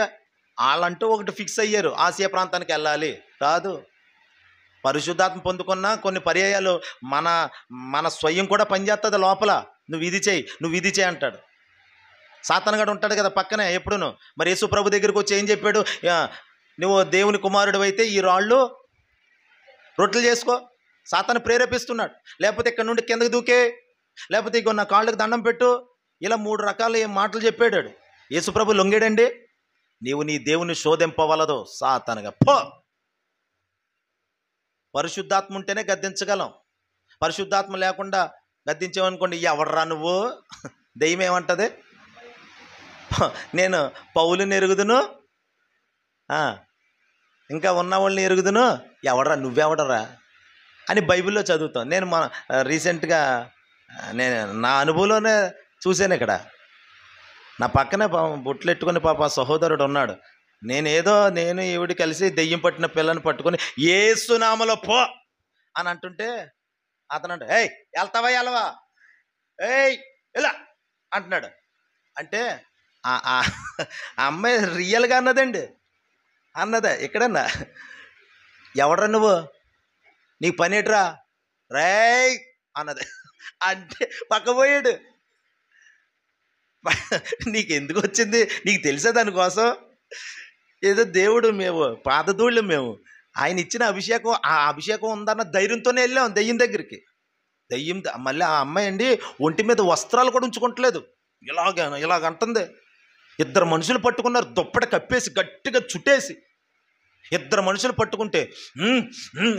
వాళ్ళంటూ ఒకటి ఫిక్స్ అయ్యారు, ఆసియా ప్రాంతానికి వెళ్ళాలి. కాదు, పరిశుద్ధాత్మ పొందుకున్న కొన్ని పర్యాయాలు మన స్వయం కూడా పనిచేస్తుంది లోపల. నువ్వు ఇది చేయి, నువ్వు ఇది చేయి అంటాడు. సాతానుగాడు ఉంటాడు కదా పక్కనే ఎప్పుడును. మరి యేసు ప్రభు దగ్గరికి వచ్చి ఏం చెప్పాడు? నువ్వు దేవుని కుమారుడు అయితే ఈ రాళ్ళు రొట్టెలు చేసుకో. సాతాను ప్రేరేపిస్తున్నాడు. లేకపోతే ఇక్కడ నుండి కిందకి దూకే, లేకపోతే ఇగో నా కాళ్ళకి దండం పెట్టు, ఇలా 3 రకాల మాటలు చెప్పాడు. యేసు ప్రభు లొంగాడండి? నీవు నీ దేవుని శోధింపవలదు సాతానుగా పో. పరిశుద్ధాత్మ ఉంటేనే గద్దించగలం. పరిశుద్ధాత్మ లేకుండా గద్దించామనుకోండి, ఎవడరా నువ్వు, దెయ్యం ఏమంటది? నేను పౌలుని ఎరుగుదును, ఇంకా ఉన్న వాళ్ళని ఎరుగుదును, ఎవడరా నువ్వెవడరా అని బైబిల్లో చదువుతాం. నేను రీసెంట్గా నేను నా అనుభవంలోనే చూశాను. ఇక్కడ నా పక్కనే బొట్లు ఎట్టుకుని పాప సహోదరుడు ఉన్నాడు. నేను ఈవిడ కలిసి దెయ్యం పట్టిన పిల్లని పట్టుకొని యేసునామలో పో అని అంటుంటే అతను అంటే, ఏయ్ వెళ్తావా వెళ్ళవా, ఏయ్ ఇలా అంటున్నాడు. అంటే ఆ అమ్మాయి రియల్గా అన్నదే ఎక్కడన్నా, ఎవడరా నువ్వు, నీకు పని ఏట్రా రేయ్ అన్నది. అంటే పక్కపోయాడు. నీకు ఎందుకు వచ్చింది, నీకు తెలిసే దానికోసం? ఏదో దేవుడు, మేము పాదధూళ్ళు, మేము ఆయన ఇచ్చిన అభిషేకం, ఆ అభిషేకం ఉందన్న ధైర్యంతోనే వెళ్ళాం దెయ్యం దగ్గరికి. దెయ్యం మళ్ళీ ఆ అమ్మాయి అండి ఒంటి మీద వస్త్రాలు కూడా ఉంచుకోవట్లేదు, ఇలాగంటుంది. 2 మనుషులు పట్టుకున్నారు, దుప్పటి కప్పేసి గట్టిగా చుట్టేసి. 2 మనుషులు పట్టుకుంటే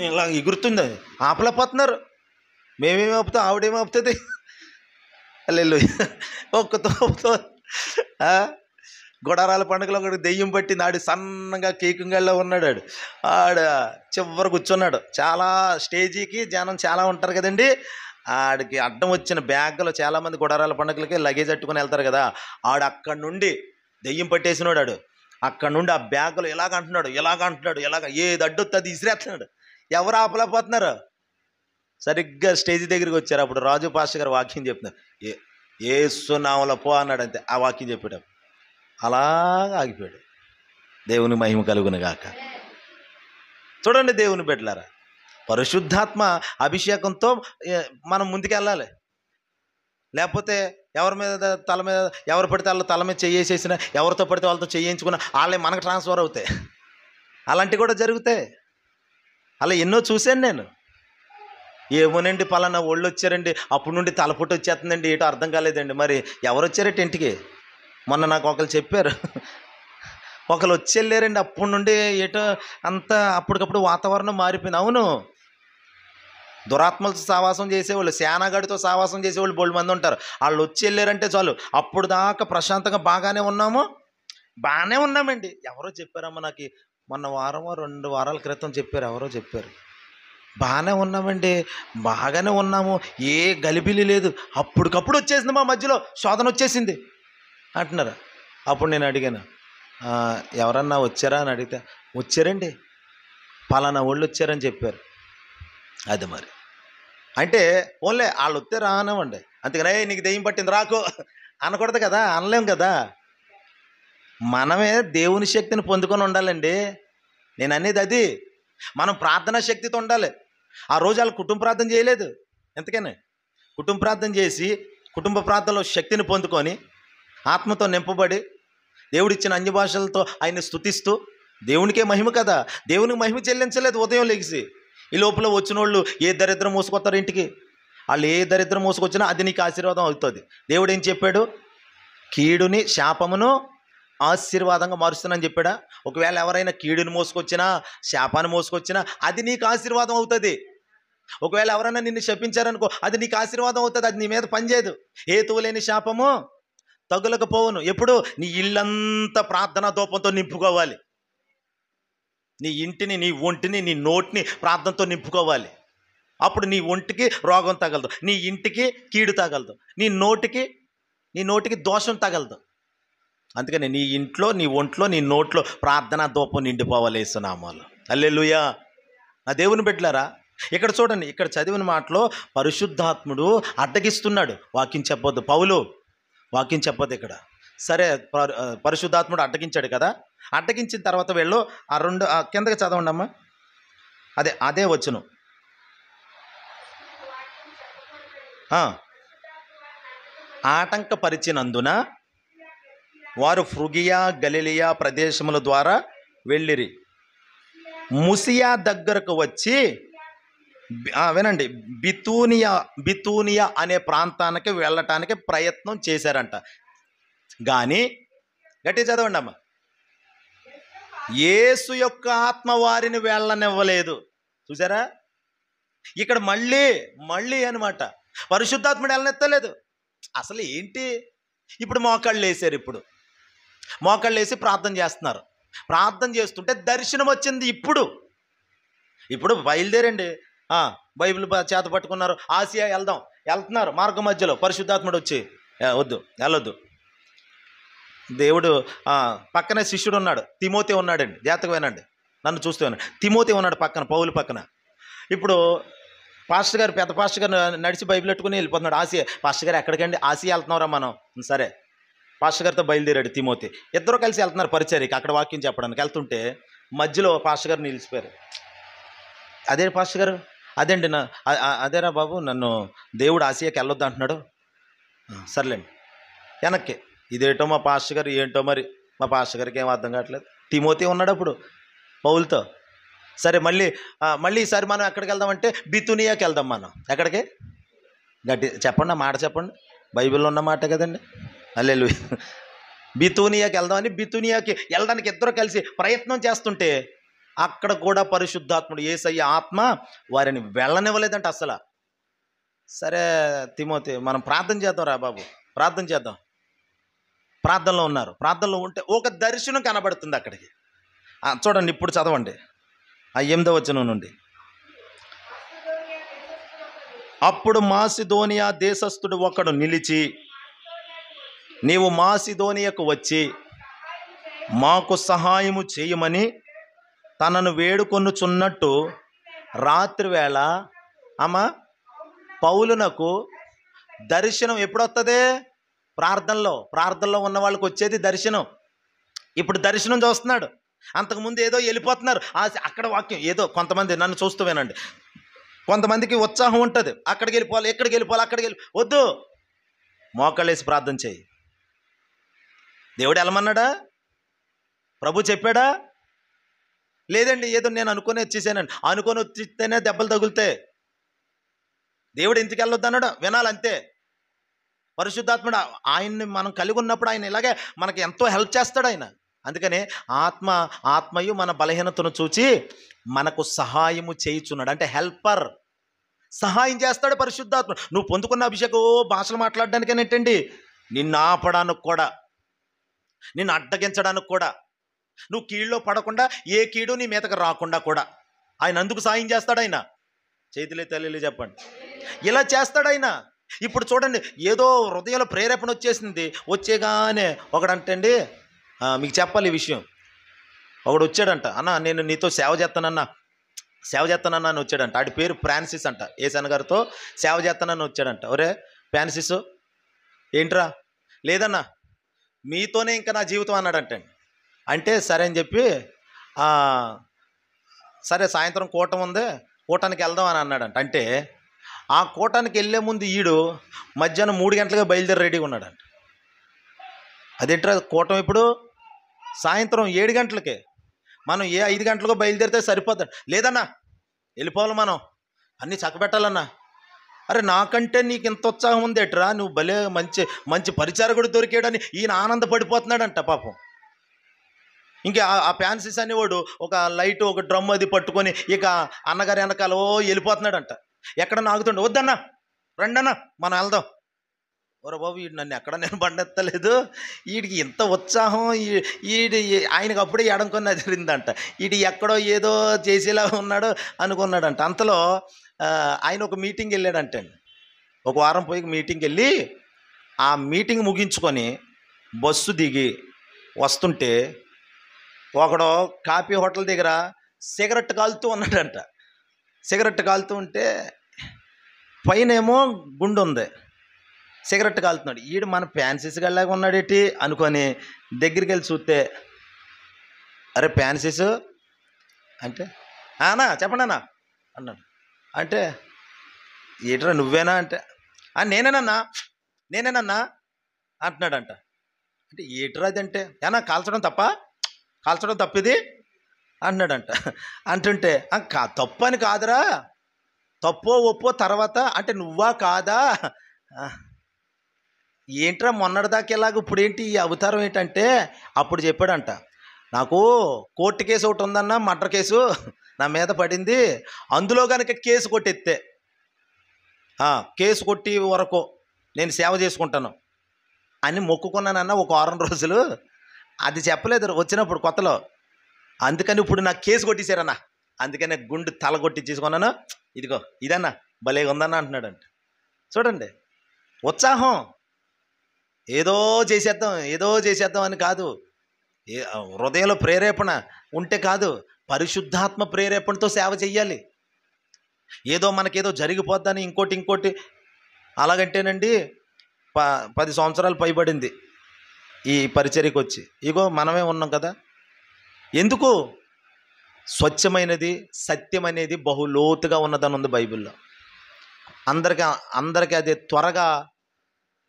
ఇలా ఎగురుతుంది, ఆపలేకపోతున్నారు. మేమేమి ఆపుతాం, ఆవిడేమి ఆపుతుంది? హల్లెలూయా. ఒక్కతో గుడారాల పండుగలో ఒకటి దెయ్యం పట్టింది. ఆడు సన్నగా కేకుంగల్లో ఉన్నాడు. చివరి కూర్చున్నాడు. చాలా స్టేజీకి జనం చాలా ఉంటారు కదండి. ఆడికి అడ్డం వచ్చిన బ్యాగ్లో చాలామంది గుడారాల పండుగలకి లగేజ్ అట్టుకుని వెళ్తారు కదా. అక్కడి నుండి దెయ్యం పట్టేసినాడు. అక్కడి నుండి ఆ బ్యాగ్లో ఇలాగ అంటున్నాడు, ఏది అడ్డొత్తి అది ఇసిరేస్తున్నాడు. ఎవరు ఆపలేకపోతున్నారు. సరిగ్గా స్టేజ్ దగ్గరికి వచ్చారు. అప్పుడు రాజు పాస్టర్ గారు వాక్యం చెప్తున్నారు. యేసునామములో పో అన్నాడు. అంతే, ఆ వాక్యం చెప్పాడు. అలాగా ఆగిపోయాడు. దేవుని మహిమ కలుగును గాక. చూడండి దేవుని బిడ్డలారా, పరిశుద్ధాత్మ అభిషేకంతో మనం ముందుకెళ్ళాలి. లేకపోతే ఎవరి మీద తల మీద ఎవరు పడితే వాళ్ళ తల మీద చేసేసిన, ఎవరితో పడితే వాళ్ళతో చేయించుకున్న వాళ్ళే మనకు ట్రాన్స్ఫర్ అవుతాయి. అలాంటివి కూడా జరుగుతాయి. అలా ఎన్నో చూశాను నేను. ఏమోనండి పలానా ఒళ్ళు వచ్చారండి, అప్పటి నుండి తలపుట్టు వచ్చేస్తుందండి, ఏటో అర్థం కాలేదండి. మరి ఎవరు వచ్చారంటే ఇంటికి? మొన్న నాకు ఒకరు చెప్పారు, ఒకరు వచ్చి వెళ్ళారండి. అప్పటి నుండి ఏటో అంతా అప్పటికప్పుడు వాతావరణం మారిపోయింది. అవును, దురాత్మలతో సావాసం చేసేవాళ్ళు, శానాగాడితో సావాసం చేసేవాళ్ళు బోల్డ్ మంది ఉంటారు. వాళ్ళు వచ్చి వెళ్ళారంటే చాలు, అప్పుడు దాకా ప్రశాంతంగా బాగానే ఉన్నామండి. ఎవరో చెప్పారమ్మా నాకు, మొన్న 2 వారాల క్రితం చెప్పారు, ఎవరో చెప్పారు. బాగానే ఉన్నామండి, బాగానే ఉన్నాము, ఏ గలిబిలి లేదు. అప్పటికప్పుడు వచ్చేసింది, మా మధ్యలో శోధన వచ్చేసింది. అంటున్నారు. అప్పుడు నేను అడిగాను, "ఆ, ఎవరన్నా వచ్చారా అని అడిగితే, వచ్చారండి, పలానా వాళ్ళు వచ్చారని చెప్పారు." అది మరి అంటే ఓన్లే వాళ్ళు వస్తే రానివ్వండి, అంతేగానే నీకు దెయ్యం పట్టింది రాకు అనకూడదు కదా, అనలేం కదా. మనమే దేవుని శక్తిని పొందుకొని ఉండాలండి. నేను అనేది అది. మనం ప్రార్థనా శక్తితో ఉండాలి. ఆ రోజు వాళ్ళు కుటుంబ ప్రార్థన చేయలేదు, ఎందుకని కుటుంబ ప్రార్థన చేసి కుటుంబ ప్రార్థనలో శక్తిని పొందుకొని ఆత్మతో నింపబడి దేవుడిచ్చిన అన్య భాషలతో ఆయన్ని స్తుతిస్తూ దేవునికే మహిమ కదా, దేవునికి మహిమ చెల్లించలేదు ఉదయం లెగిసి. ఈ లోపల వచ్చిన వాళ్ళు ఏ దరిద్రం మోసుకొస్తారు ఇంటికి, వాళ్ళు ఏ దరిద్రం మోసుకొచ్చినా అది నీకు ఆశీర్వాదం అవుతుంది. దేవుడు ఏం చెప్పాడు? కీడుని శాపమును ఆశీర్వాదంగా మారుస్తానని చెప్పాడా? ఒకవేళ ఎవరైనా కీడుని మోసుకొచ్చినా శాపాన్ని మోసుకొచ్చినా అది నీకు ఆశీర్వాదం అవుతుంది. ఒకవేళ ఎవరైనా నిన్ను శపించారనుకో, అది నీకు ఆశీర్వాదం అవుతుంది. అది నీ మీద పనిచేయదు. హేతువు లేని శాపము తగులకపోవును. ఎప్పుడు? నీ ఇల్లంతా ప్రార్థనా దూపంతో నింపుకోవాలి. నీ ఇంటిని, నీ ఒంటిని, నీ నోటిని ప్రార్థనతో నింపుకోవాలి. అప్పుడు నీ ఒంటికి రోగం తగలదు, నీ ఇంటికి కీడు తగలదు, నీ నోటికి దోషం తగలదు. అందుకని నీ ఇంట్లో, నీ ఒంట్లో, నీ నోట్లో ప్రార్థనా దూపం నిండిపోవాలి యేసునామాలు. హల్లెలూయా. నా దేవుని బిడ్డలారా, ఇక్కడ చూడండి, ఇక్కడ చదివిన మాటలో పరిశుద్ధాత్ముడు అడ్డగిస్తున్నాడు. వాక్యం చెప్పొద్దు, పౌలు వాక్యం చెప్పొద్దు ఇక్కడ. సరే, పరిశుద్ధాత్ముడు అడ్డగించాడు కదా. అడ్డగించిన తర్వాత వీళ్ళు ఆ రెండు కిందకి చదవండి అమ్మా. అదే వచ్చును. ఆటంకపరిచినందున వారు ఫ్రుగియా గలిలియా ప్రదేశముల ద్వారా వెళ్ళిరి. ముసియా దగ్గరకు వచ్చి వినండి, బితూనియా అనే ప్రాంతానికి వెళ్ళటానికి ప్రయత్నం చేశారంట. కానీ గట్టి చదవండి అమ్మ. యేసు యొక్క ఆత్మ వారిని వెళ్ళనివ్వలేదు. చూసారా? ఇక్కడ మళ్ళీ అనమాట, పరిశుద్ధాత్ముడు వెళ్ళనెత్తలేదు. అసలు ఏంటి? ఇప్పుడు మోకాళ్ళు వేసారు. మోకాళ్ళు వేసి ప్రార్థన చేస్తున్నారు. ప్రార్థన చేస్తుంటే దర్శనం వచ్చింది. ఇప్పుడు బయలుదేరండి, బైబిల్ చేత పట్టుకున్నారు, ఆసియా వెళ్తున్నారు. మార్గం మధ్యలో పరిశుద్ధాత్ముడు వచ్చి, వద్దు, వెళ్ళొద్దు. దేవుడు పక్కనే శిష్యుడు ఉన్నాడు, తిమోతి ఉన్నాడండి. జాగ్రత్తగా వినండి, నన్ను చూస్తూ వినండి. తిమోతి ఉన్నాడు పక్కన, పౌలు పక్కన. ఇప్పుడు పాస్టర్ గారు, పెద్ద పాస్టర్ గారు నడిచి బైబిల్ పెట్టుకుని వెళ్ళిపోతున్నాడు. ఆసియా. పాస్టర్ గారు ఎక్కడికండి? ఆసియా వెళ్తున్నారా మనం? సరే, పాస్టర్ గారితో బయలుదేరాడు తిమోతి. ఇద్దరు కలిసి వెళ్తున్నారు పరిచర్యకి, అక్కడ వాక్యం చెప్పడానికి. వెళ్తుంటే మధ్యలో పాస్టర్ గారు నిలిచిపోయారు. అదే పాస్టర్ గారు, అదేండి అదేరా బాబు, నన్ను దేవుడు ఆసియాకి వెళ్ళొద్దు అంటున్నాడు. సర్లేండి, వెనక్కి. ఇదేంటో మా పాస్టర్ గారు, ఏంటో మరి మా పాస్టర్ గారికి ఏం అర్థం కావట్లేదు. తిమోతి ఉన్నాడు అప్పుడు పౌలుతో. సరే, మళ్ళీ ఈసారి మనం ఎక్కడికి వెళ్దామంటే బితూనియాకి వెళ్దాం. మనం ఎక్కడికి? గట్టి చెప్పండి, మాట చెప్పండి. బైబిల్లో ఉన్న మాట కదండి. హల్లెలూయా. బితూనియాకి వెళ్దామని బితూనియాకి వెళ్ళడానికి ఇద్దరు కలిసి ప్రయత్నం చేస్తుంటే అక్కడ కూడా పరిశుద్ధాత్ముడు, యేసయ్య ఆత్మ వారిని వెళ్ళనివ్వలేదంట అసలు. సరే తిమోతి, మనం ప్రార్థన చేద్దాం రా బాబు, ప్రార్థన చేద్దాం. ప్రార్థనలో ఉన్నారు. ప్రార్థనలో ఉంటే ఒక దర్శనం కనబడుతుంది అక్కడికి. చూడండి, ఇప్పుడు చదవండి 8వ వచనం నుండి. అప్పుడు మాసిదోనియా దేశస్థుడు ఒకడు నిలిచి, నీవు మాసిదోనియాకు వచ్చి మాకు సహాయము చేయమని తనను వేడుకొనుచున్నట్టు రాత్రివేళ పౌలునకు దర్శనం ఎప్పుడొస్తుంది? ప్రార్థనలో ఉన్న వాళ్ళకి వచ్చేది దర్శనం. ఇప్పుడు దర్శనం చూస్తున్నాడు. అంతకుముందు ఏదో వెళ్ళిపోతున్నారు. అక్కడ వాక్యం ఏదో, కొంతమంది నన్ను చూస్తూ వినండి, కొంతమందికి ఉత్సాహం ఉంటుంది, అక్కడికి వెళ్ళిపోవాలి, ఎక్కడికి వెళ్ళిపోవాలి, వద్దు, మోకాళ్ళేసి ప్రార్థన చేయి. దేవుడు వెళ్ళమన్నాడా? ప్రభు చెప్పాడా? లేదండి, ఏదో నేను అనుకుని వచ్చేసానండి. అనుకొని వచ్చితేనే దెబ్బలు తగులుతాయి. దేవుడు ఎందుకు వెళ్ళొద్దు అన్నాడు? వినాలంతే. పరిశుద్ధాత్ముడు ఆయన్ని మనం కలిగి ఉన్నప్పుడు ఆయన ఇలాగే మనకి ఎంతో హెల్ప్ చేస్తాడు ఆయన. అందుకని ఆత్మయు మన బలహీనతను చూచి మనకు సహాయము చేయుచున్నాడు. అంటే హెల్పర్, సహాయం చేస్తాడు పరిశుద్ధాత్ముడు. నువ్వు పొందుకున్న అభిషేకం భాషలు మాట్లాడడానికేనేంటండి, నిన్ను ఆపడానికి కూడా, నిన్ను అడ్డగించడానికి కూడా, నువ్వు కీడులో పడకుండా ఏ కీడు నీ మీదకి రాకుండా కూడా ఆయన అందుకు సాయం చేస్తాడు. ఆయన చేతులే తల్లి చెప్పండి, ఇలా చేస్తాడు ఆయన. ఇప్పుడు చూడండి, ఏదో హృదయంలో ప్రేరేపణ వచ్చేసింది. వచ్చేగానే ఒకడంటండి, మీకు చెప్పాలి ఈ విషయం. ఒకడు వచ్చాడంట, అన్న నేను నీతో సేవ చేస్తానన్నా అని వచ్చాడంట. ఆడి పేరు ఫ్రాన్సిస్ అంట. ఏసన్న గారితో సేవ చేస్తానని వచ్చాడంట. ఒరే ఫ్రాన్సిస్ ఏంట్రా? లేదన్నా మీతోనే ఇంకా నా జీవితం అన్నాడంటండి. అంటే సరే అని చెప్పి సరే సాయంత్రం కూటం ఉంది, కూటానికి వెళ్దాం అని అన్నాడంట. అంటే ఆ కూటానికి వెళ్ళే ముందు ఈడు మధ్యాహ్నం 3 గంటలుగా బయలుదేరి రెడీగా ఉన్నాడంట. అదేంట్రా కూటం ఇప్పుడు సాయంత్రం 7 గంటలకే, మనం 5 గంటలకు బయలుదేరితే సరిపోతాడు. లేదన్నా వెళ్ళిపోవాలి, మనం అన్నీ చక్కబెట్టాలన్నా. అరే నాకంటే నీకు ఇంత ఉత్సాహం ఉంది ఎట్రా, నువ్వు భలే మంచి మంచి పరిచారకుడు దొరికాడని ఈయన ఆనందపడిపోతున్నాడంట పాపం. ఇంకా ఆ ఫ్రాన్సిస్ అనేవాడు ఒక లైట్ ఒక డ్రమ్ అది పట్టుకొని ఇక అన్నగారి వెనకాల వెళ్ళిపోతున్నాడంట. ఎక్కడ ఆగుతుండే, వద్దన్నా రండన్నా మనం వెళ్దాం. ఓరే బాబు వీడు నన్ను ఎక్కడ నేను బండెత్తలేదు, వీడికి ఇంత ఉత్సాహం, ఆయనకు అప్పుడే ఎడంకొని అదిరిందంట. వీడి ఎక్కడో ఏదో చేసేలా ఉన్నాడు అనుకున్నాడంట. అంతలో ఆయన ఒక మీటింగ్ వెళ్ళాడంటండి. ఒక వారం పోయి మీటింగ్కి వెళ్ళి ఆ మీటింగ్ ముగించుకొని బస్సు దిగి వస్తుంటే ఒకడు కాఫీ హోటల్ దగ్గర సిగరెట్ కాలుతూ ఉన్నాడంట. సిగరెట్ కాలుతూ ఉంటే పైనేమో గుండు ఉంది, సిగరెట్ కాలుతున్నాడు. ఈడు మన ఫ్రాన్సిస్ గల్లాగా ఉన్నాడేటి అనుకొని దగ్గరికి వెళ్ళి చూస్తే, అరే ఫ్రాన్సిస్ అంటే అన్నా చెప్పండి అన్నా అన్నాడు. అంటే ఏట్రా నువ్వేనా అంటే నేనేనన్నా అంటున్నాడంట. అంటే ఏట్రా అదంటే ఏనా కాల్చడం తప్పిది అంటున్నాడంట. అంటుంటే తప్పు అని కాదురా, తప్పో ఒప్పో తర్వాత అంటే నువ్వా కాదా, ఏంట్రా మొన్నటిదాకా ఇలాగ ఇప్పుడు ఏంటి ఈ అవతారం ఏంటంటే అప్పుడు చెప్పాడంట, నాకు కోర్టు కేసు ఒకటి ఉందన్న, మర్డర్ కేసు నా మీద పడింది, అందులో కనుక కేసు కొట్టెత్తే కేసు కొట్టి వరకు నేను సేవ చేసుకుంటాను అని మొక్కుకున్నానన్న ఒక 6 రోజులు. అది చెప్పలేదు వచ్చినప్పుడు కొత్తలో, అందుకని ఇప్పుడు నాకు కేసు కొట్టేశారన్నా, అందుకని గుండు తల కొట్టి తీసుకున్నాను, ఇదిగో ఇదన్నా భలేగా ఉందన్న అంటున్నాడంట. చూడండి ఉత్సాహం, ఏదో చేసేద్దాం అని కాదు, హృదయంలో ప్రేరేపణ ఉంటే కాదు, పరిశుద్ధాత్మ ప్రేరేపణతో సేవ చెయ్యాలి. ఏదో మనకేదో జరిగిపోద్దని ఇంకోటి అలాగంటేనండి 10 సంవత్సరాలు పైబడింది ఈ పరిచర్యకు వచ్చి, ఇగో మనమే ఉన్నాం కదా. ఎందుకు? స్వచ్ఛమైనది సత్యం అనేది బహు లోతుగా ఉన్నదని ఉంది బైబిల్లో. అందరికీ అది త్వరగా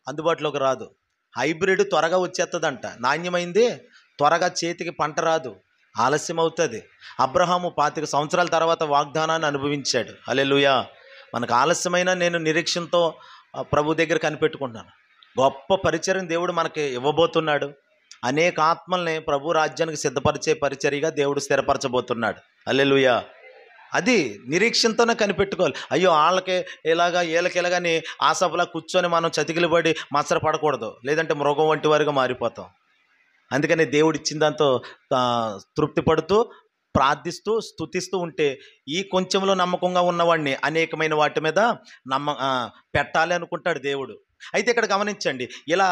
అందుబాటులోకి రాదు. హైబ్రిడ్ త్వరగా వచ్చేస్తుందంట, నాణ్యమైంది త్వరగా చేతికి పంట రాదు, ఆలస్యం అవుతుంది. అబ్రహాము 25 సంవత్సరాల తర్వాత వాగ్దానాన్ని అనుభవించాడు. హల్లెలూయా. మనకు ఆలస్యమైన నేను నిరీక్షణతో ప్రభు దగ్గర కనిపెట్టుకుంటున్నాను. గొప్ప పరిచర్యను దేవుడు మనకి ఇవ్వబోతున్నాడు. అనేక ఆత్మల్ని ప్రభు రాజ్యానికి సిద్ధపరిచే పరిచర్యగా దేవుడు స్థిరపరచబోతున్నాడు. హల్లెలూయా. అది నిరీక్షణతోనే కనిపెట్టుకోవాలి. అయ్యో వాళ్ళకి వీళ్ళకి ఇలాగని ఆసపలా కూర్చొని మనం చతికిలబడి మత్సర పడకూడదు, లేదంటే మృగం వంటి వారిగా మారిపోతాం. అందుకని దేవుడు ఇచ్చిన దాంతో తృప్తి పడుతూ ప్రార్థిస్తూ స్తుతిస్తూ ఉంటే ఈ కొంచెంలో నమ్మకంగా ఉన్నవాడిని అనేకమైన వాటి మీద పెట్టాలి అనుకుంటాడు దేవుడు. అయితే ఇక్కడ గమనించండి, ఇలా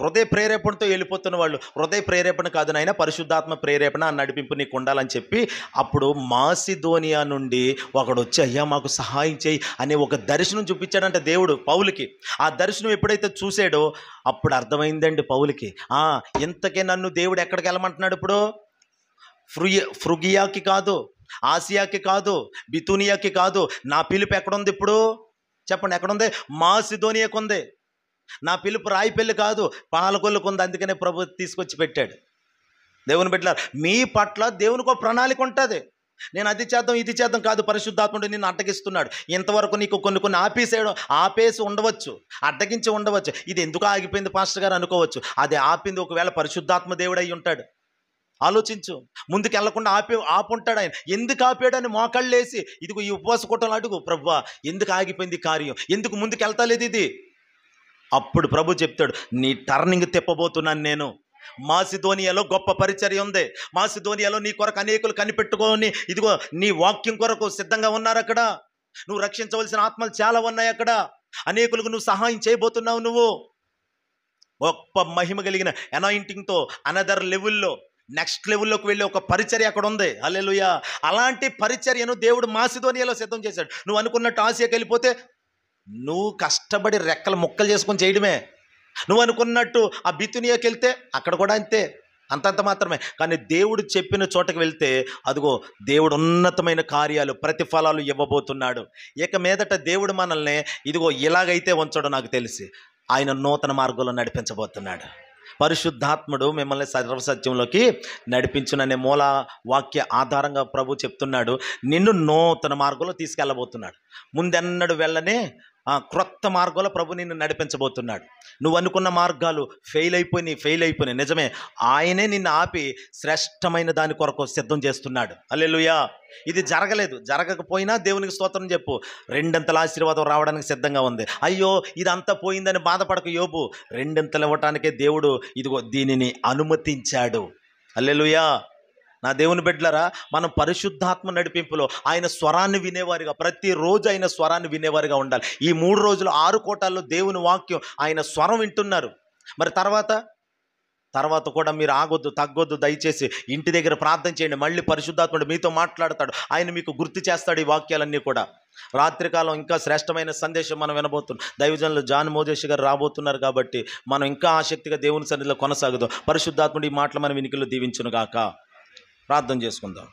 హృదయ ప్రేరేపణతో వెళ్ళిపోతున్న వాళ్ళు, హృదయ ప్రేరేపణ కాదు నాయన పరిశుద్ధాత్మ ప్రేరేపణ నడిపింపు నీకు ఉండాలని చెప్పి అప్పుడు మాసిదోనియా నుండి ఒకడు వచ్చి అయ్యా మాకు సహాయం చేయి అనే ఒక దర్శనం చూపించాడంట దేవుడు పౌలుకి. ఆ దర్శనం ఎప్పుడైతే చూసాడో అప్పుడు అర్థమైందండి పౌలుకి, ఇంతకే నన్ను దేవుడు ఎక్కడికి వెళ్ళమంటున్నాడు ఇప్పుడు? ఫ్రుగియాకి కాదు, ఆసియాకి కాదు, బితూనియాకి కాదు. నా పిలుపు ఎక్కడుంది ఇప్పుడు చెప్పండి? ఎక్కడుంది? మాసిదోనియాకు ఉంది. నా పిలుపు రాయిపల్లి కాదు, పాలకొల్లుకు ఉంది. అందుకనే ప్రభు తీసుకొచ్చి పెట్టాడు. దేవుని బిడ్డలారా, మీ పట్ల దేవునికి ఒక ప్రణాళిక ఉంటుంది. నేను అది చేద్దాం ఇది చేద్దాం కాదు, పరిశుద్ధాత్ముడు నిన్ను అడ్డగిస్తున్నాడు. ఇంతవరకు నీకు కొన్ని ఆపేసి ఉండవచ్చు, అడ్డగించి ఉండవచ్చు. ఇది ఎందుకు ఆగిపోయింది పాస్టర్ గారు అనుకోవచ్చు. అది ఆపింది ఒకవేళ పరిశుద్ధాత్మ దేవుడు అయి ఉంటాడు. ఆలోచించు. ముందుకు వెళ్లకుండా ఆపుంటాడు ఆయన. ఎందుకు ఆపాడని మోకాళ్ళేసి ఇదిగో ఈ ఉపవాస కూటంలో అడుగు, ప్రభువా ఎందుకు ఆగిపోయింది కార్యం, ఎందుకు ముందుకు వెళ్తలేదు ఇది? అప్పుడు ప్రభు చెప్తాడు, నీ టర్నింగ్ తిప్పబోతున్నాను నేను. మాసిదోనియాలో గొప్ప పరిచర్య ఉంది. మాసిదోనియాలో నీ కొరకు అనేకులు కనిపెట్టుకొని ఇదిగో నీ వాక్యం కొరకు సిద్ధంగా ఉన్నారు. అక్కడ నువ్వు రక్షించవలసిన ఆత్మలు చాలా ఉన్నాయి. అక్కడ అనేకులకు నువ్వు సహాయం చేయబోతున్నావు. నువ్వు గొప్ప మహిమ కలిగిన అనాయింటింగ్తో అనదర్ లెవెల్లో, నెక్స్ట్ లెవెల్లోకి వెళ్ళి ఒక పరిచర్య అక్కడ ఉంది. హల్లెలూయా. అలాంటి పరిచర్యను దేవుడు మాసిదోనియాలో సిద్ధం చేశాడు. నువ్వు అనుకున్నట్టు ఆసియాకి వెళ్ళిపోతే నువ్వు కష్టపడి రెక్కలు ముక్కలు చేసుకొని చేయడమే. నువ్వు అనుకున్నట్టు ఆ బితునియాకి వెళ్తే అక్కడ కూడా అంతే, అంతంత మాత్రమే. కానీ దేవుడు చెప్పిన చోటకి వెళ్తే అదిగో దేవుడు ఉన్నతమైన కార్యాలు, ప్రతిఫలాలు ఇవ్వబోతున్నాడు. ఇక మీదట దేవుడు మనల్ని ఇదిగో ఇలాగైతే ఉంచడం నాకు తెలిసి ఆయన నూతన మార్గంలో నడిపించబోతున్నాడు. పరిశుద్ధాత్ముడు మిమ్మల్ని సర్వసత్యంలోకి నడిపించుననే మూల వాక్య ఆధారంగా ప్రభు చెప్తున్నాడు. నిన్ను నూతన మార్గంలో తీసుకెళ్ళబోతున్నాడు. ముందెన్నడు వెళ్ళనే క్రొత్త మార్గంలో ప్రభు నిన్ను నడిపించబోతున్నాడు. నువ్వు అనుకున్న మార్గాలు ఫెయిల్ అయిపోయినాయి నిజమే. ఆయనే నిన్ను ఆపి శ్రేష్టమైన దాని కొరకు సిద్ధం చేస్తున్నాడు. హల్లెలూయా. ఇది జరగకపోయినా దేవునికి స్తోత్రం చెప్పు. రెండింతల ఆశీర్వాదం రావడానికి సిద్ధంగా ఉంది. అయ్యో ఇదంతా పోయిందని బాధపడక యోబు. రెండింతలు ఇవ్వటానికే దేవుడు ఇదిగో దీనిని అనుమతించాడు. హల్లెలూయా. నా దేవుని బిడ్డలారా, మనం పరిశుద్ధాత్మ నడిపింపులో ఆయన స్వరాన్ని వినేవారిగా, ప్రతిరోజు ఆయన స్వరాన్ని వినేవారిగా ఉండాలి. ఈ 3 రోజులు 6 కోటాల్లో దేవుని వాక్యం ఆయన స్వరం వింటున్నారు. మరి తర్వాత కూడా మీరు ఆగొద్దు, తగ్గొద్దు. దయచేసి ఇంటి దగ్గర ప్రార్థన చేయండి. మళ్ళీ పరిశుద్ధాత్ముడు మీతో మాట్లాడతాడు. ఆయన మీకు గుర్తు చేస్తాడు ఈ వాక్యాలన్నీ కూడా. రాత్రికాలం ఇంకా శ్రేష్టమైన సందేశం మనం వినబోతున్నాం. దైవజనులు జాన్ మోజేష్ గారు రాబోతున్నారు కాబట్టి మనం ఇంకా ఆసక్తిగా దేవుని సన్నిధిలో కొనసాగుదాం. పరిశుద్ధాత్ముడు ఈ మాటలు మన వినికిలో దీవించును గాక. ప్రార్థన చేసుకుందాం.